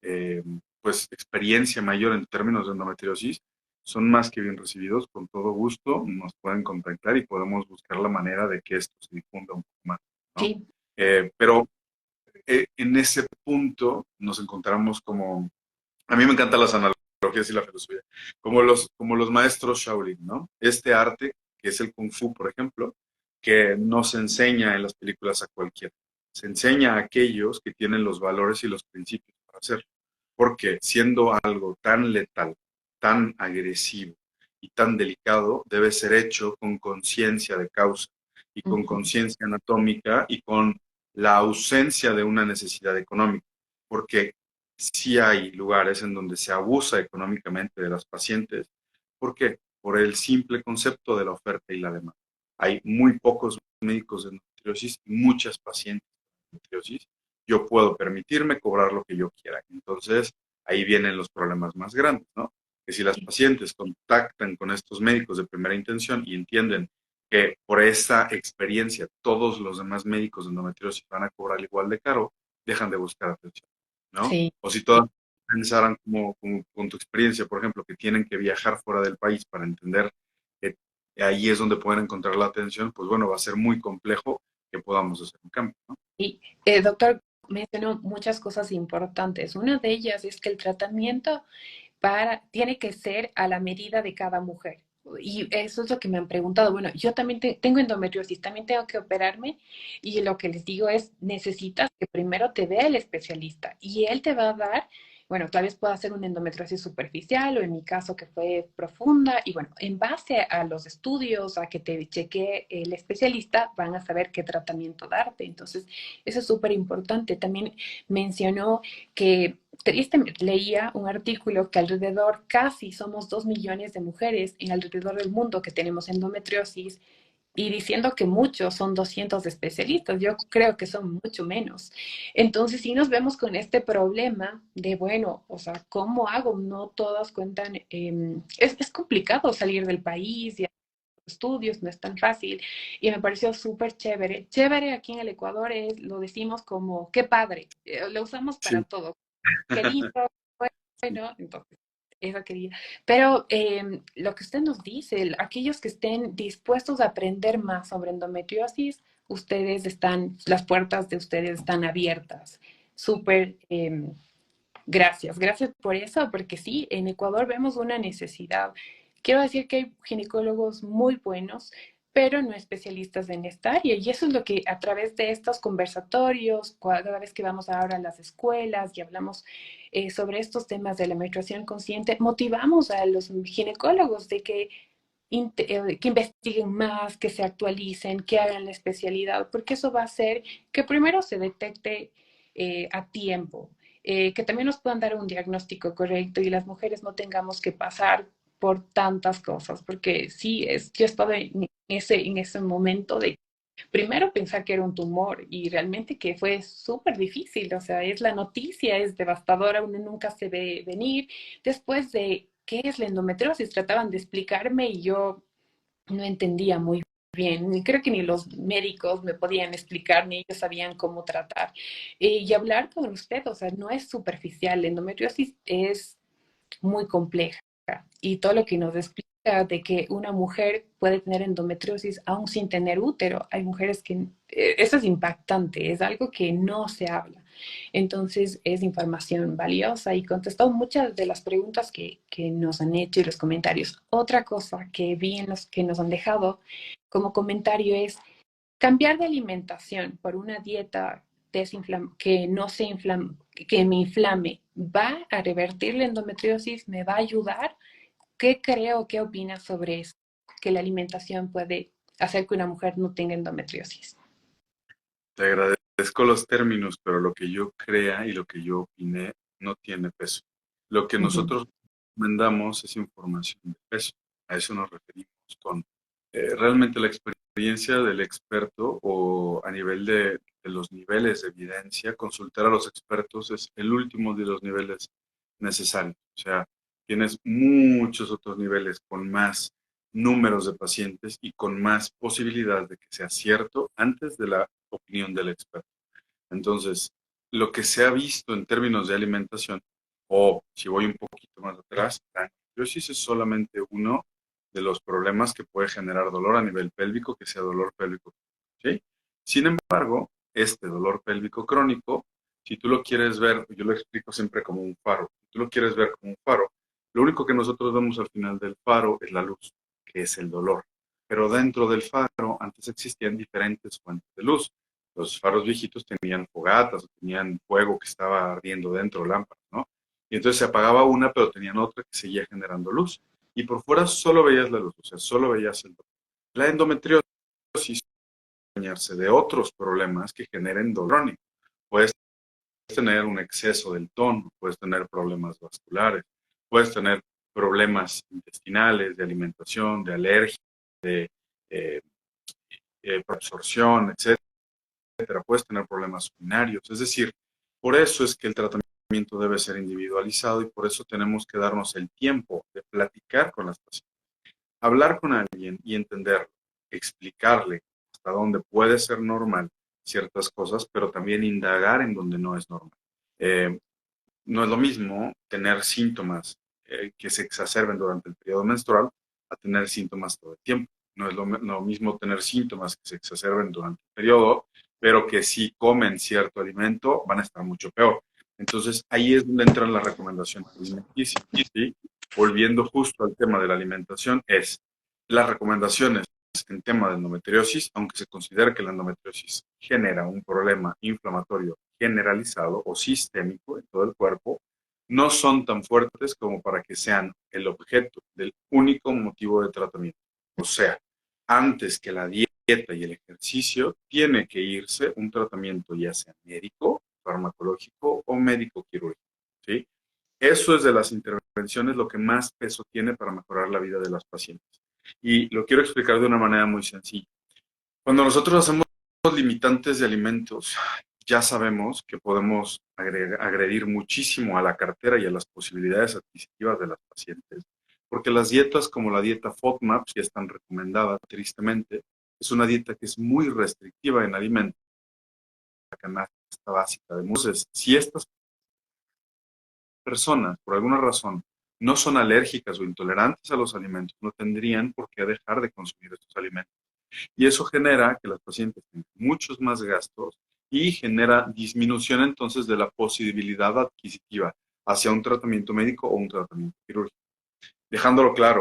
pues experiencia mayor en términos de endometriosis, son más que bien recibidos, con todo gusto nos pueden contactar y podemos buscar la manera de que esto se difunda un poco más, ¿no? Sí, Pero en ese punto nos encontramos como, a mí me encantan las analogías y la filosofía, como los maestros Shaolin, ¿no? Este arte, que es el Kung Fu, por ejemplo, que no se enseña en las películas a cualquiera, se enseña a aquellos que tienen los valores y los principios para hacerlo, porque siendo algo tan letal, tan agresivo y tan delicado, debe ser hecho con conciencia de causa y con ujú, conciencia anatómica y con la ausencia de una necesidad económica, porque sí hay lugares en donde se abusa económicamente de las pacientes. ¿Por qué? Por el simple concepto de la oferta y la demanda. Hay muy pocos médicos de endometriosis y muchas pacientes de endometriosis. Yo puedo permitirme cobrar lo que yo quiera. Entonces, ahí vienen los problemas más grandes, ¿no? Que si las sí, pacientes contactan con estos médicos de primera intención y entienden que por esa experiencia todos los demás médicos de endometriosis van a cobrar igual de caro, dejan de buscar atención, ¿no? sí. O si todas pensaran como con tu experiencia, por ejemplo, que tienen que viajar fuera del país para entender que ahí es donde pueden encontrar la atención, pues bueno, va a ser muy complejo que podamos hacer un cambio, ¿no? Y doctor mencionó muchas cosas importantes. Una de ellas es que el tratamiento tiene que ser a la medida de cada mujer. Y eso es lo que me han preguntado. Bueno, yo también tengo endometriosis, también tengo que operarme. Y lo que les digo es, necesitas que primero te vea el especialista y él te va a dar, bueno, tal vez pueda ser una endometriosis superficial o en mi caso que fue profunda. Y bueno, en base a los estudios, a que te chequee el especialista, van a saber qué tratamiento darte. Entonces, eso es súper importante. También mencionó que tristemente leía un artículo que alrededor casi somos 2 millones de mujeres en alrededor del mundo que tenemos endometriosis y diciendo que muchos son 200 especialistas. Yo creo que son mucho menos. Entonces, si nos vemos con este problema de, bueno, o sea, ¿cómo hago? No todas cuentan, es complicado salir del país y hacer estudios, no es tan fácil. Y me pareció súper chévere. Chévere aquí en el Ecuador es, lo decimos como, qué padre, lo usamos para Sí. todo qué lindo, bueno, entonces, eso quería. Pero lo que usted nos dice, aquellos que estén dispuestos a aprender más sobre endometriosis, ustedes están, las puertas de ustedes están abiertas. Súper, gracias, gracias por eso, porque sí, en Ecuador vemos una necesidad. Quiero decir que hay ginecólogos muy buenos, pero no especialistas en esta área. Y eso es lo que a través de estos conversatorios, cada vez que vamos ahora a las escuelas y hablamos sobre estos temas de la menstruación consciente, motivamos a los ginecólogos de que investiguen más, que se actualicen, que hagan la especialidad, porque eso va a hacer que primero se detecte a tiempo, que también nos puedan dar un diagnóstico correcto y las mujeres no tengamos que pasar por tantas cosas, porque sí, yo he estado en ese momento de primero pensar que era un tumor y realmente que fue súper difícil, o sea, es la noticia, es devastadora, uno nunca se ve venir. Después de qué es la endometriosis, trataban de explicarme y yo no entendía muy bien, ni creo que ni los médicos me podían explicar, ni ellos sabían cómo tratar. Y hablar con usted, o sea, no es superficial, la endometriosis es muy compleja y todo lo que nos explica de que una mujer puede tener endometriosis aún sin tener útero. Hay mujeres que, eso es impactante, es algo que no se habla. Entonces es información valiosa y contestó muchas de las preguntas que nos han hecho y los comentarios. Otra cosa que vi en los que nos han dejado como comentario es cambiar de alimentación por una dieta que no se inflame, que me inflame, ¿va a revertir la endometriosis? ¿Me va a ayudar? ¿Qué creo, qué opinas sobre eso? Que la alimentación puede hacer que una mujer no tenga endometriosis. Te agradezco los términos, pero lo que yo crea y lo que yo opiné no tiene peso. Lo que Ujú, nosotros recomendamos es información de peso. A eso nos referimos con realmente la experiencia del experto o a nivel de los niveles de evidencia, consultar a los expertos es el último de los niveles necesarios. O sea, tienes muchos otros niveles con más números de pacientes y con más posibilidad de que sea cierto antes de la opinión del experto. Entonces, lo que se ha visto en términos de alimentación, o si voy un poquito más atrás, la angiología es solamente uno de los problemas que puede generar dolor a nivel pélvico, que sea dolor pélvico. ¿Sí? Sin embargo, este dolor pélvico crónico, si tú lo quieres ver, yo lo explico siempre como un faro, si tú lo quieres ver como un faro, lo único que nosotros vemos al final del faro es la luz, que es el dolor. Pero dentro del faro antes existían diferentes fuentes de luz. Los faros viejitos tenían fogatas, tenían fuego que estaba ardiendo dentro, lámparas, ¿no? Y entonces se apagaba una, pero tenían otra que seguía generando luz. Y por fuera solo veías la luz, o sea, solo veías el dolor. La endometriosis acompañarse de otros problemas que generen dolor crónico. Puedes tener un exceso del tono, puedes tener problemas vasculares, puedes tener problemas intestinales, de alimentación, de alergia, de eh, absorción, etc. Puedes tener problemas urinarios. Es decir, por eso es que el tratamiento debe ser individualizado y por eso tenemos que darnos el tiempo de platicar con las pacientes, hablar con alguien y entenderlo, explicarle hasta dónde puede ser normal ciertas cosas, pero también indagar en donde no es normal. Eh, no es lo mismo tener síntomas que se exacerben durante el periodo menstrual a tener síntomas todo el tiempo. No es lo mismo tener síntomas que se exacerben durante el periodo, pero que si comen cierto alimento van a estar mucho peor. Entonces ahí es donde entran las recomendaciones alimenticias. ¿Sí? Volviendo justo al tema de la alimentación, es las recomendaciones en tema de endometriosis, aunque se considere que la endometriosis genera un problema inflamatorio generalizado o sistémico en todo el cuerpo, no son tan fuertes como para que sean el objeto del único motivo de tratamiento. O sea, antes que la dieta y el ejercicio, tiene que irse un tratamiento ya sea médico, farmacológico o médico quirúrgico. ¿Sí? Eso es de las intervenciones lo que más peso tiene para mejorar la vida de las pacientes. Y lo quiero explicar de una manera muy sencilla. Cuando nosotros hacemos limitantes de alimentos, ya sabemos que podemos agredir muchísimo a la cartera y a las posibilidades adquisitivas de las pacientes, porque las dietas como la dieta FODMAP, que están recomendadas tristemente, es una dieta que es muy restrictiva en alimentos, la canasta básica de mujeres. Si estas personas, por alguna razón, no son alérgicas o intolerantes a los alimentos, no tendrían por qué dejar de consumir estos alimentos. Y eso genera que las pacientes tengan muchos más gastos y genera disminución entonces de la posibilidad adquisitiva hacia un tratamiento médico o un tratamiento quirúrgico. Dejándolo claro,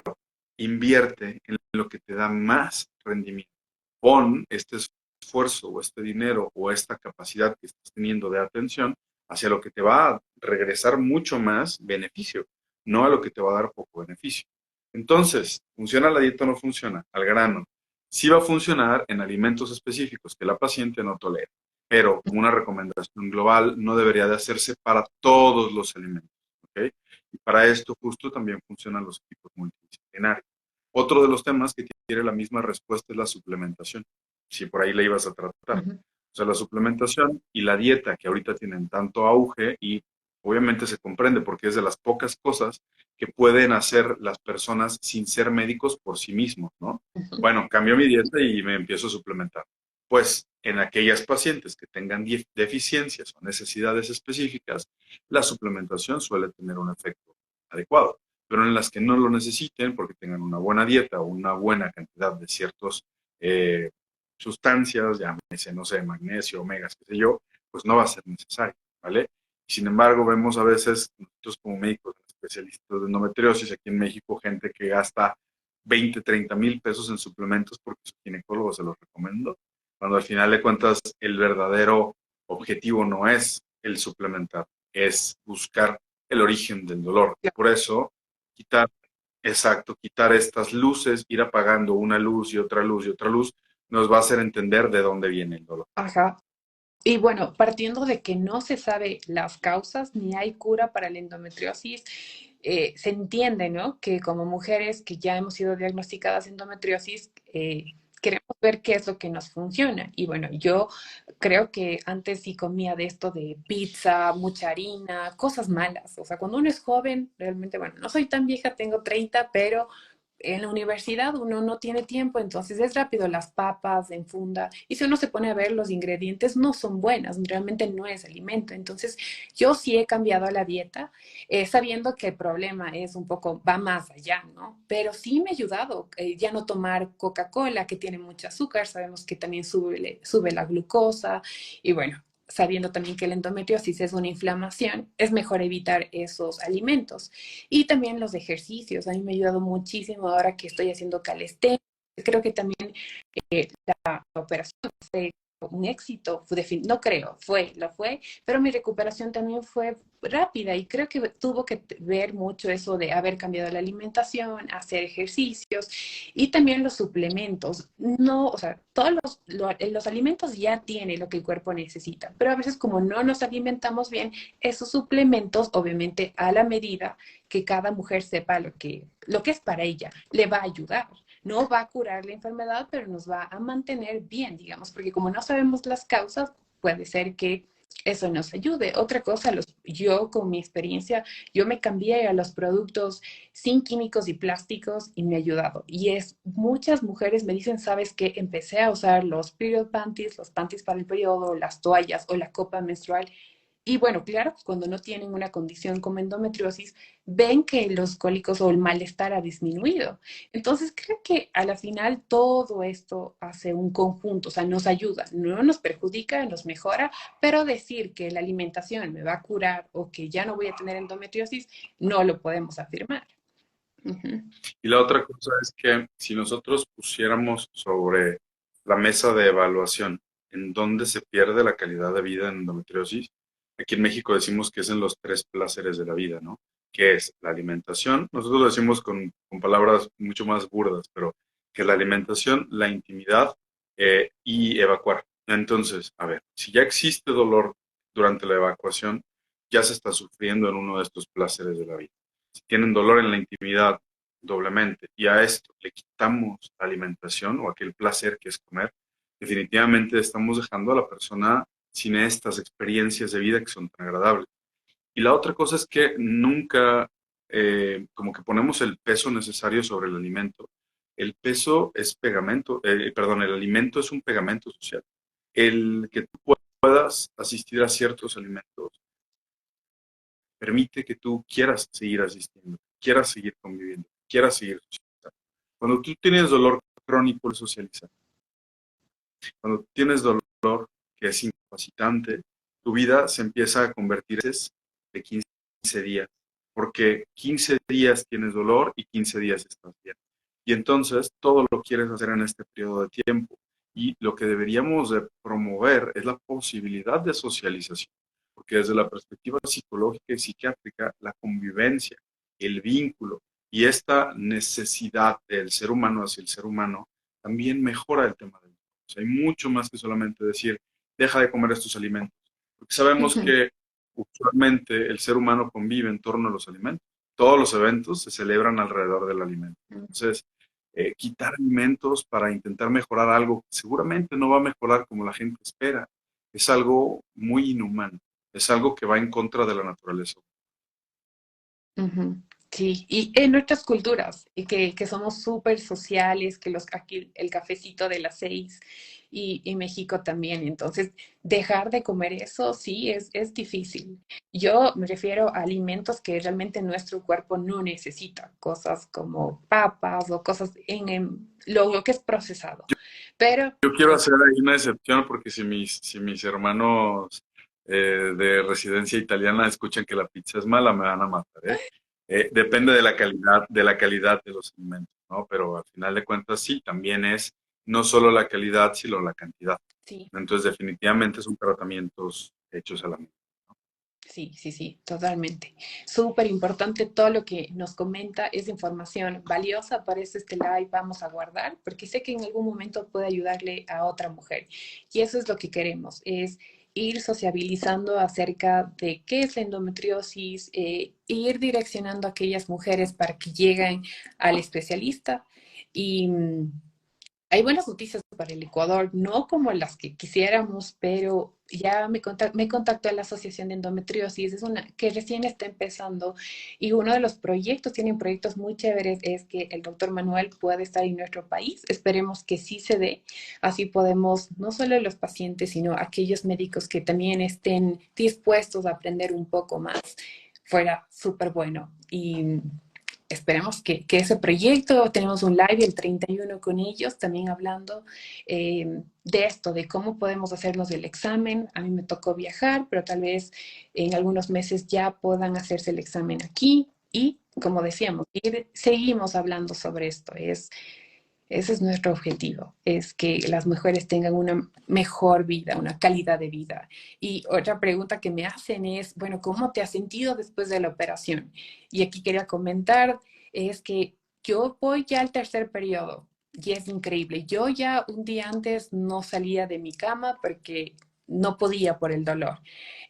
invierte en lo que te da más rendimiento. Pon este esfuerzo o este dinero o esta capacidad que estás teniendo de atención hacia lo que te va a regresar mucho más beneficio, no a lo que te va a dar poco beneficio. Entonces, ¿funciona la dieta o no funciona? Al grano. Sí va a funcionar en alimentos específicos que la paciente no tolera, pero como una recomendación global no debería de hacerse para todos los alimentos. ¿Ok? Y para esto justo también funcionan los equipos multidisciplinarios. Otro de los temas que tiene la misma respuesta es la suplementación, si por ahí la ibas a tratar. Ujú. O sea, la suplementación y la dieta que ahorita tienen tanto auge y obviamente se comprende porque es de las pocas cosas que pueden hacer las personas sin ser médicos por sí mismos, ¿no? Bueno, cambio mi dieta y me empiezo a suplementar. Pues en aquellas pacientes que tengan deficiencias o necesidades específicas, la suplementación suele tener un efecto adecuado, pero en las que no lo necesiten porque tengan una buena dieta o una buena cantidad de ciertos eh, sustancias, llámese, no sé, magnesio, omegas, qué sé yo, pues no va a ser necesario, ¿vale? Sin embargo, vemos a veces, nosotros como médicos especialistas de endometriosis aquí en México, gente que gasta 20, 30 mil pesos en suplementos porque su ginecólogo se los recomendó, cuando al final de cuentas el verdadero objetivo no es el suplementar, es buscar el origen del dolor. Por eso, quitar, exacto, quitar estas luces, ir apagando una luz y otra luz y otra luz, nos va a hacer entender de dónde viene el dolor. Ajá. Y bueno, partiendo de que no se sabe las causas ni hay cura para la endometriosis, se entiende, ¿no? Que como mujeres que ya hemos sido diagnosticadas endometriosis, queremos ver qué es lo que nos funciona. Y bueno, yo creo que antes sí comía de esto de pizza, mucha harina, cosas malas. O sea, cuando uno es joven, realmente, bueno, no soy tan vieja, tengo 30, pero en la universidad uno no tiene tiempo, entonces es rápido las papas en funda. Y si uno se pone a ver los ingredientes, no son buenas, realmente no es alimento. Entonces, yo sí he cambiado la dieta, sabiendo que el problema es un poco, va más allá, ¿no? Pero sí me ha ayudado ya no tomar Coca-Cola, que tiene mucho azúcar, sabemos que también sube la glucosa. Y bueno, sabiendo también que la endometriosis es una inflamación, es mejor evitar esos alimentos. Y también los ejercicios, a mí me ha ayudado muchísimo ahora que estoy haciendo calistenia. Creo que también la operación fue un éxito, no creo, lo fue, pero mi recuperación también fue rápida y creo que tuvo que ver mucho eso de haber cambiado la alimentación, hacer ejercicios y también los suplementos. No, o sea, todos los alimentos ya tienen lo que el cuerpo necesita, pero a veces como no nos alimentamos bien, esos suplementos, obviamente a la medida que cada mujer sepa lo que es para ella, le va a ayudar. No va a curar la enfermedad, pero nos va a mantener bien, digamos, porque como no sabemos las causas, puede ser que eso nos ayude. Otra cosa, yo con mi experiencia, yo me cambié a los productos sin químicos y plásticos y me ha ayudado. Y muchas mujeres me dicen, ¿sabes qué? Empecé a usar los period panties, los panties para el periodo, las toallas o la copa menstrual y bueno, claro, cuando no tienen una condición como endometriosis, ven que los cólicos o el malestar ha disminuido. Entonces, creo que a la final todo esto hace un conjunto, o sea, nos ayuda, no nos perjudica, nos mejora, pero decir que la alimentación me va a curar o que ya no voy a tener endometriosis, no lo podemos afirmar. Ujú. Y la otra cosa es que si nosotros pusiéramos sobre la mesa de evaluación en dónde se pierde la calidad de vida en endometriosis, aquí en México decimos que es en los tres placeres de la vida, ¿no? Que es la alimentación, nosotros lo decimos con palabras mucho más burdas, pero que es la alimentación, la intimidad y evacuar. Entonces, a ver, si ya existe dolor durante la evacuación, ya se está sufriendo en uno de estos placeres de la vida. Si tienen dolor en la intimidad, doblemente, y a esto le quitamos la alimentación o aquel placer que es comer, definitivamente estamos dejando a la persona sin estas experiencias de vida que son tan agradables. Y la otra cosa es que nunca como que ponemos el peso necesario sobre el alimento. El peso es pegamento, perdón, el alimento es un pegamento social. El que tú puedas asistir a ciertos alimentos permite que tú quieras seguir asistiendo, quieras seguir conviviendo, quieras seguir socializando. Cuando tú tienes dolor crónico, socializar. Cuando tienes dolor que es incapacitante, tu vida se empieza a convertir de 15 días, porque 15 días tienes dolor y 15 días estás bien. Y entonces todo lo quieres hacer en este periodo de tiempo. Y lo que deberíamos de promover es la posibilidad de socialización, porque desde la perspectiva psicológica y psiquiátrica, la convivencia, el vínculo y esta necesidad del ser humano hacia el ser humano también mejora el tema del o sea, hay mucho más que solamente decir, deja de comer estos alimentos. Porque sabemos Ujú. que usualmente el ser humano convive en torno a los alimentos. Todos los eventos se celebran alrededor del alimento. Entonces, quitar alimentos para intentar mejorar algo que seguramente no va a mejorar como la gente espera, es algo muy inhumano. Es algo que va en contra de la naturaleza. Ujú. Sí, y en nuestras culturas, y que somos súper sociales, que aquí el cafecito de las 6 y México también. Entonces, dejar de comer eso sí es difícil. Yo me refiero a alimentos que realmente nuestro cuerpo no necesita, cosas como papas o cosas lo que es procesado. Pero Yo quiero hacer ahí una excepción porque si mis hermanos de residencia italiana escuchan que la pizza es mala, me van a matar, ¿eh? Depende de la calidad de los alimentos, ¿no? Pero al final de cuentas sí, también es no solo la calidad, sino la cantidad. sí. Entonces definitivamente son tratamientos hechos a la medida. Sí, sí, sí, totalmente. Súper importante todo lo que nos comenta, es información valiosa, para eso este live vamos a guardar, porque sé que en algún momento puede ayudarle a otra mujer. Y eso es lo que queremos, es ir sociabilizando acerca de qué es la endometriosis, ir direccionando a aquellas mujeres para que lleguen al especialista. Y hay buenas noticias para el Ecuador, no como las que quisiéramos, pero ya me contactó la Asociación de Endometriosis, es una que recién está empezando y uno de los proyectos, tienen proyectos muy chéveres, es que el doctor Manuel pueda estar en nuestro país. Esperemos que sí se dé, así podemos, no solo los pacientes, sino aquellos médicos que también estén dispuestos a aprender un poco más, fuera súper bueno. Y esperemos que ese proyecto, tenemos un live el 31 con ellos, también hablando de esto, de cómo podemos hacernos el examen. A mí me tocó viajar, pero tal vez en algunos meses ya puedan hacerse el examen aquí. Y como decíamos, seguimos hablando sobre esto. Ese es nuestro objetivo, es que las mujeres tengan una mejor vida, una calidad de vida. Y otra pregunta que me hacen es, bueno, ¿cómo te has sentido después de la operación? Y aquí quería comentar, es que yo voy ya al tercer periodo y es increíble. Yo ya un día antes no salía de mi cama porque no podía por el dolor.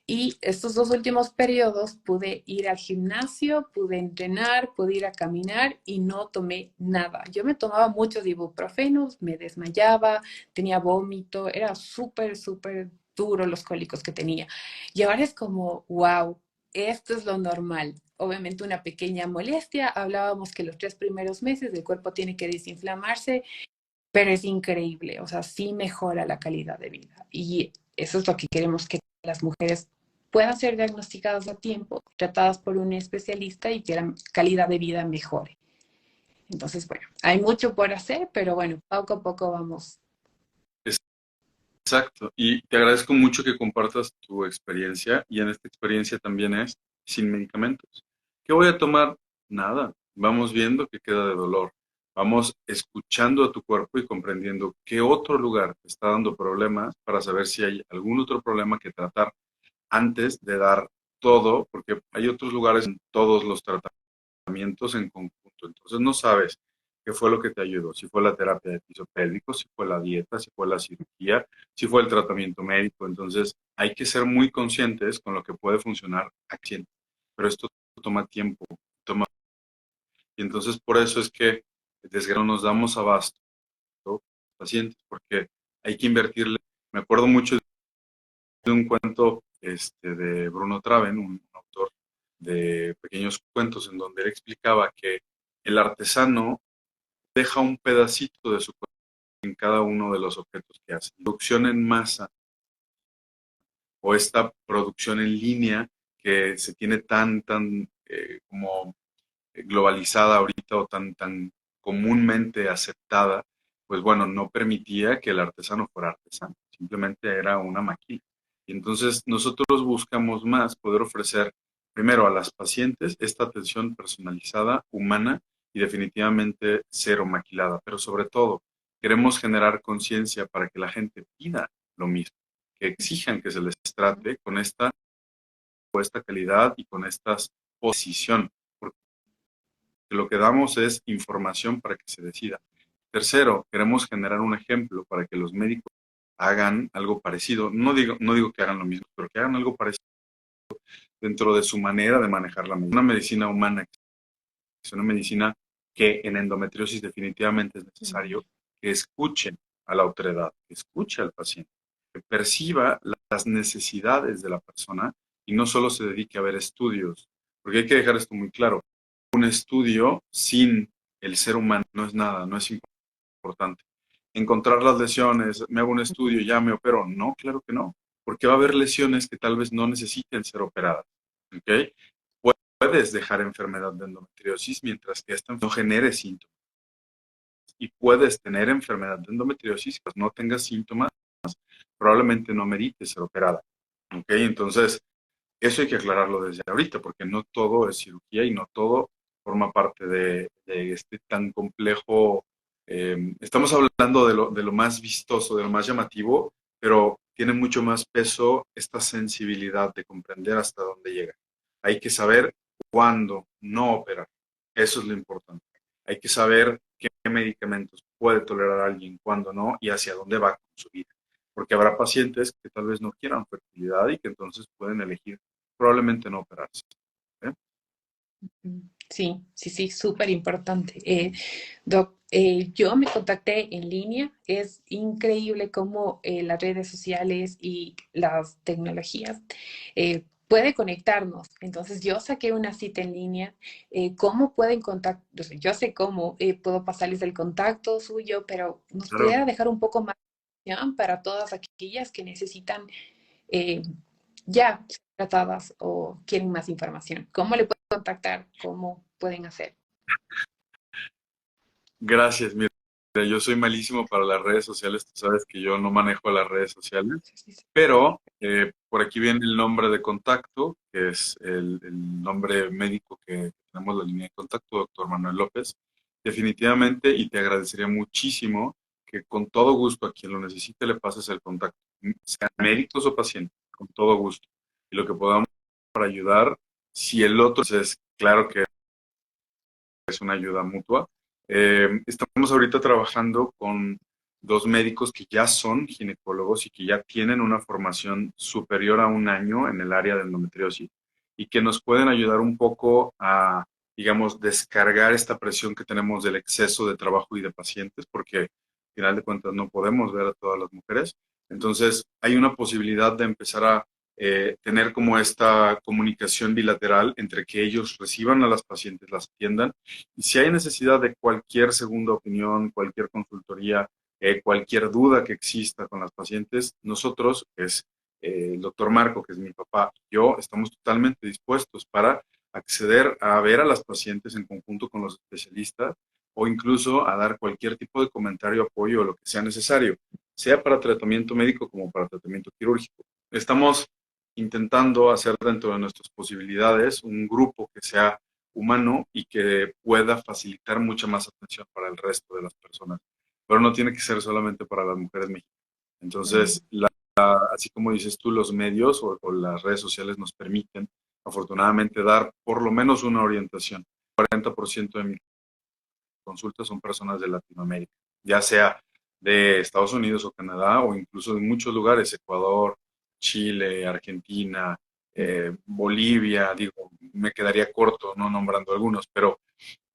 Y estos dos últimos periodos pude ir al gimnasio, pude entrenar, pude ir a caminar y no tomé nada. Yo me tomaba muchos ibuprofenos, me desmayaba, tenía vómito, era súper, súper duro los cólicos que tenía. Y ahora es como, wow, esto es lo normal. Obviamente una pequeña molestia, hablábamos que los 3 primeros meses el cuerpo tiene que desinflamarse, pero es increíble, o sea, sí mejora la calidad de vida. Y eso es lo que queremos, que las mujeres puedan ser diagnosticadas a tiempo, tratadas por un especialista y que la calidad de vida mejore. Entonces, bueno, hay mucho por hacer, pero bueno, poco a poco vamos. Exacto. Y te agradezco mucho que compartas tu experiencia y en esta experiencia también es sin medicamentos. ¿Qué voy a tomar? Nada. Vamos viendo qué queda de dolor. Vamos escuchando a tu cuerpo y comprendiendo qué otro lugar te está dando problemas para saber si hay algún otro problema que tratar antes de dar todo, porque hay otros lugares en todos los tratamientos en conjunto. Entonces no sabes qué fue lo que te ayudó, si fue la terapia de piso pélvico, si fue la dieta, si fue la cirugía, si fue el tratamiento médico. Entonces hay que ser muy conscientes con lo que puede funcionar aquí. Pero esto toma tiempo, toma. Y entonces por eso es que desde que no nos damos abasto pacientes, porque hay que invertirle. Me acuerdo mucho de un cuento de Bruno Traven, un autor de pequeños cuentos, en donde él explicaba que el artesano deja un pedacito de su cuerpo en cada uno de los objetos que hace. Producción en masa o esta producción en línea que se tiene tan como globalizada ahorita o tan comúnmente aceptada, pues bueno, no permitía que el artesano fuera artesano, simplemente era una máquina. Y entonces nosotros buscamos más poder ofrecer primero a las pacientes esta atención personalizada, humana y definitivamente cero maquilada, pero sobre todo queremos generar conciencia para que la gente pida lo mismo, que exijan que se les trate con esta calidad y con esta posición, que lo que damos es información para que se decida. Tercero, queremos generar un ejemplo para que los médicos hagan algo parecido. No digo que hagan lo mismo, pero que hagan algo parecido dentro de su manera de manejar la medicina. Una medicina humana, es una medicina que en endometriosis definitivamente es necesario que escuchen a la autoridad, que escuche al paciente, que perciba las necesidades de la persona y no solo se dedique a ver estudios, porque hay que dejar esto muy claro. Un estudio sin el ser humano no es nada, no es importante. Encontrar las lesiones, me hago un estudio, ya me opero. No, claro que no, porque va a haber lesiones que tal vez no necesiten ser operadas. ¿Ok? Puedes dejar enfermedad de endometriosis mientras que esta no genere síntomas. Y puedes tener enfermedad de endometriosis, pues no tengas síntomas, probablemente no merite ser operada. ¿Ok? Entonces, eso hay que aclararlo desde ahorita, porque no todo es cirugía y no todo forma parte de este tan complejo. Estamos hablando de lo más vistoso, de lo más llamativo, pero tiene mucho más peso esta sensibilidad de comprender hasta dónde llega. Hay que saber cuándo no operar. Eso es lo importante. Hay que saber qué medicamentos puede tolerar alguien, cuándo no, y hacia dónde va con su vida. porque habrá pacientes que tal vez no quieran fertilidad y que entonces pueden elegir probablemente no operarse. ¿Eh? Sí, sí, sí, súper importante. Doc, yo me contacté en línea. Es increíble cómo las redes sociales y las tecnologías puede conectarnos. Entonces, yo saqué una cita en línea. ¿Cómo pueden contactar? Yo sé cómo puedo pasarles el contacto suyo, pero nos Claro. pudiera dejar un poco más de información para todas aquellas que necesitan eh, ya tratadas o quieren más información. ¿Cómo le pueden contactar? ¿Cómo pueden hacer? Gracias, mira, yo soy malísimo para las redes sociales, tú sabes que yo no manejo las redes sociales, Sí, sí, sí. pero por aquí viene el nombre de contacto, que es el nombre médico que tenemos la línea de contacto, doctor Manuel López. Definitivamente, y te agradecería muchísimo que con todo gusto a quien lo necesite le pases el contacto, sean médicos o pacientes, con todo gusto. Y lo que podamos para ayudar, si el otro es claro que es una ayuda mutua. Estamos ahorita trabajando con dos médicos que ya son ginecólogos y que ya tienen una formación superior a un año en el área de endometriosis y que nos pueden ayudar un poco a, digamos, descargar esta presión que tenemos del exceso de trabajo y de pacientes, porque al final de cuentas no podemos ver a todas las mujeres. Entonces, hay una posibilidad de empezar a tener como esta comunicación bilateral entre que ellos reciban a las pacientes, las atiendan y si hay necesidad de cualquier segunda opinión, cualquier consultoría, cualquier duda que exista con las pacientes, nosotros, que es el doctor Marco, que es mi papá, y yo, estamos totalmente dispuestos para acceder a ver a las pacientes en conjunto con los especialistas o incluso a dar cualquier tipo de comentario, apoyo o lo que sea necesario, sea para tratamiento médico como para tratamiento quirúrgico. Estamos intentando hacer dentro de nuestras posibilidades un grupo que sea humano y que pueda facilitar mucha más atención para el resto de las personas. Pero no tiene que ser solamente para las mujeres mexicanas. Mm, Entonces, así como dices tú, los medios o las redes sociales nos permiten, afortunadamente, dar por lo menos una orientación. El 40% de mis consultas son personas de Latinoamérica, ya sea de Estados Unidos o Canadá o incluso de muchos lugares, Ecuador, Chile, Argentina, Bolivia, digo, me quedaría corto no nombrando algunos, pero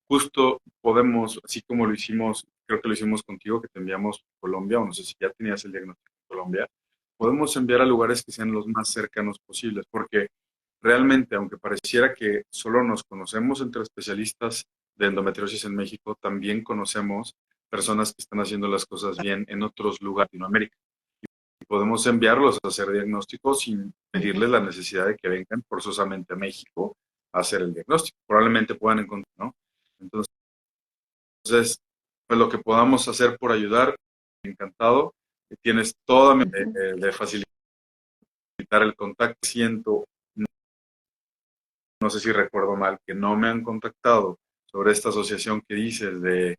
justo podemos, así como lo hicimos, creo que lo hicimos contigo, que te enviamos a Colombia, o no sé si ya tenías el diagnóstico en Colombia, podemos enviar a lugares que sean los más cercanos posibles, porque realmente, aunque pareciera que solo nos conocemos entre especialistas de endometriosis en México, también conocemos personas que están haciendo las cosas bien en otros lugares de Latinoamérica. Y podemos enviarlos a hacer diagnósticos sin ujú. pedirles la necesidad de que vengan forzosamente a México a hacer el diagnóstico. Probablemente puedan encontrar, ¿no? Entonces, pues lo que podamos hacer por ayudar, encantado. Tienes toda mi Ujú. de facilitar el contacto. Siento, no sé si recuerdo mal, que no me han contactado sobre esta asociación que dices de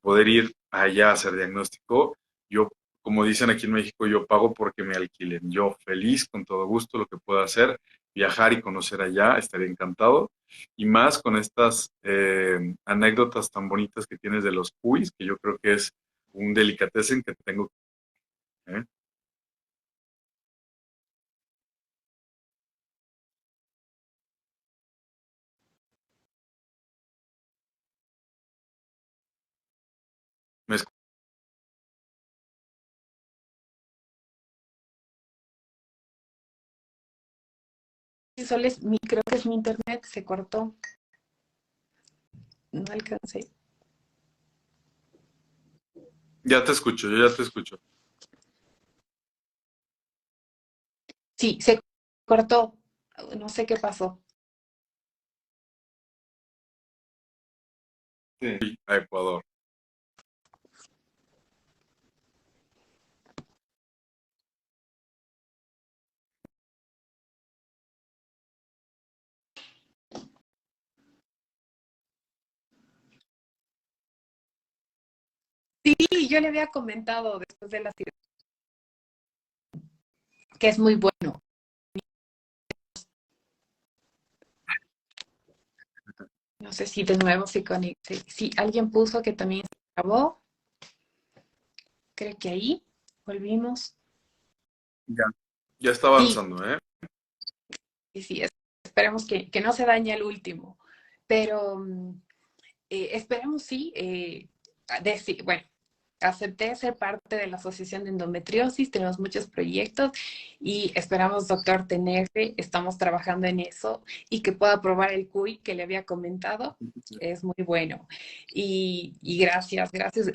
poder ir allá a hacer diagnóstico. Yo, como dicen aquí en México, yo pago porque me alquilen. Yo feliz, con todo gusto, lo que pueda hacer, viajar y conocer allá, estaría encantado. Y más con estas anécdotas tan bonitas que tienes de los cuis, que yo creo que es un delicatessen que tengo. ¿Eh? ¿Me Sí, solo es creo que es mi internet, se cortó, no alcancé. Ya te escucho, yo ya te escucho. Sí, se cortó, no sé qué pasó. Sí, a Ecuador. Sí, yo le había comentado después de la cirugía que es muy bueno. No sé si de nuevo se conecte. Sí, alguien puso que también se grabó. Creo que ahí volvimos. Ya, ya está Sí, avanzando, ¿eh? sí, sí, esperemos que no se dañe el último. Pero esperemos, sí, bueno, acepté ser parte de la Asociación de Endometriosis, tenemos muchos proyectos y esperamos, doctor, tenerle, estamos trabajando en eso y que pueda probar el CUI que le había comentado. Es muy bueno. Y gracias, gracias.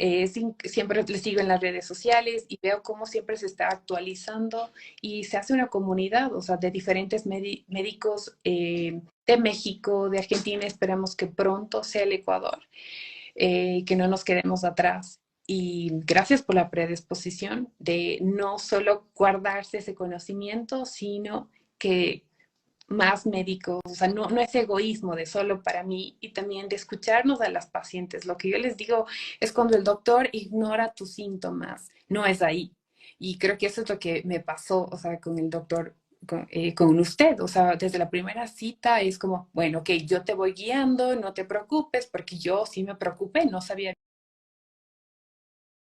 Siempre le sigo en las redes sociales y veo cómo siempre se está actualizando y se hace una comunidad, o sea, de diferentes médicos de México, de Argentina, esperamos que pronto sea el Ecuador, que no nos quedemos atrás. Y gracias por la predisposición de no solo guardarse ese conocimiento, sino que más médicos, o sea, no es egoísmo de solo para mí y también de escucharnos a las pacientes. Lo que yo les digo es cuando el doctor ignora tus síntomas, no es ahí. Y creo que eso es lo que me pasó, o sea, con el doctor, con usted, o sea, desde la primera cita es como, bueno, ok, yo te voy guiando, no te preocupes, porque yo sí me preocupé, no sabía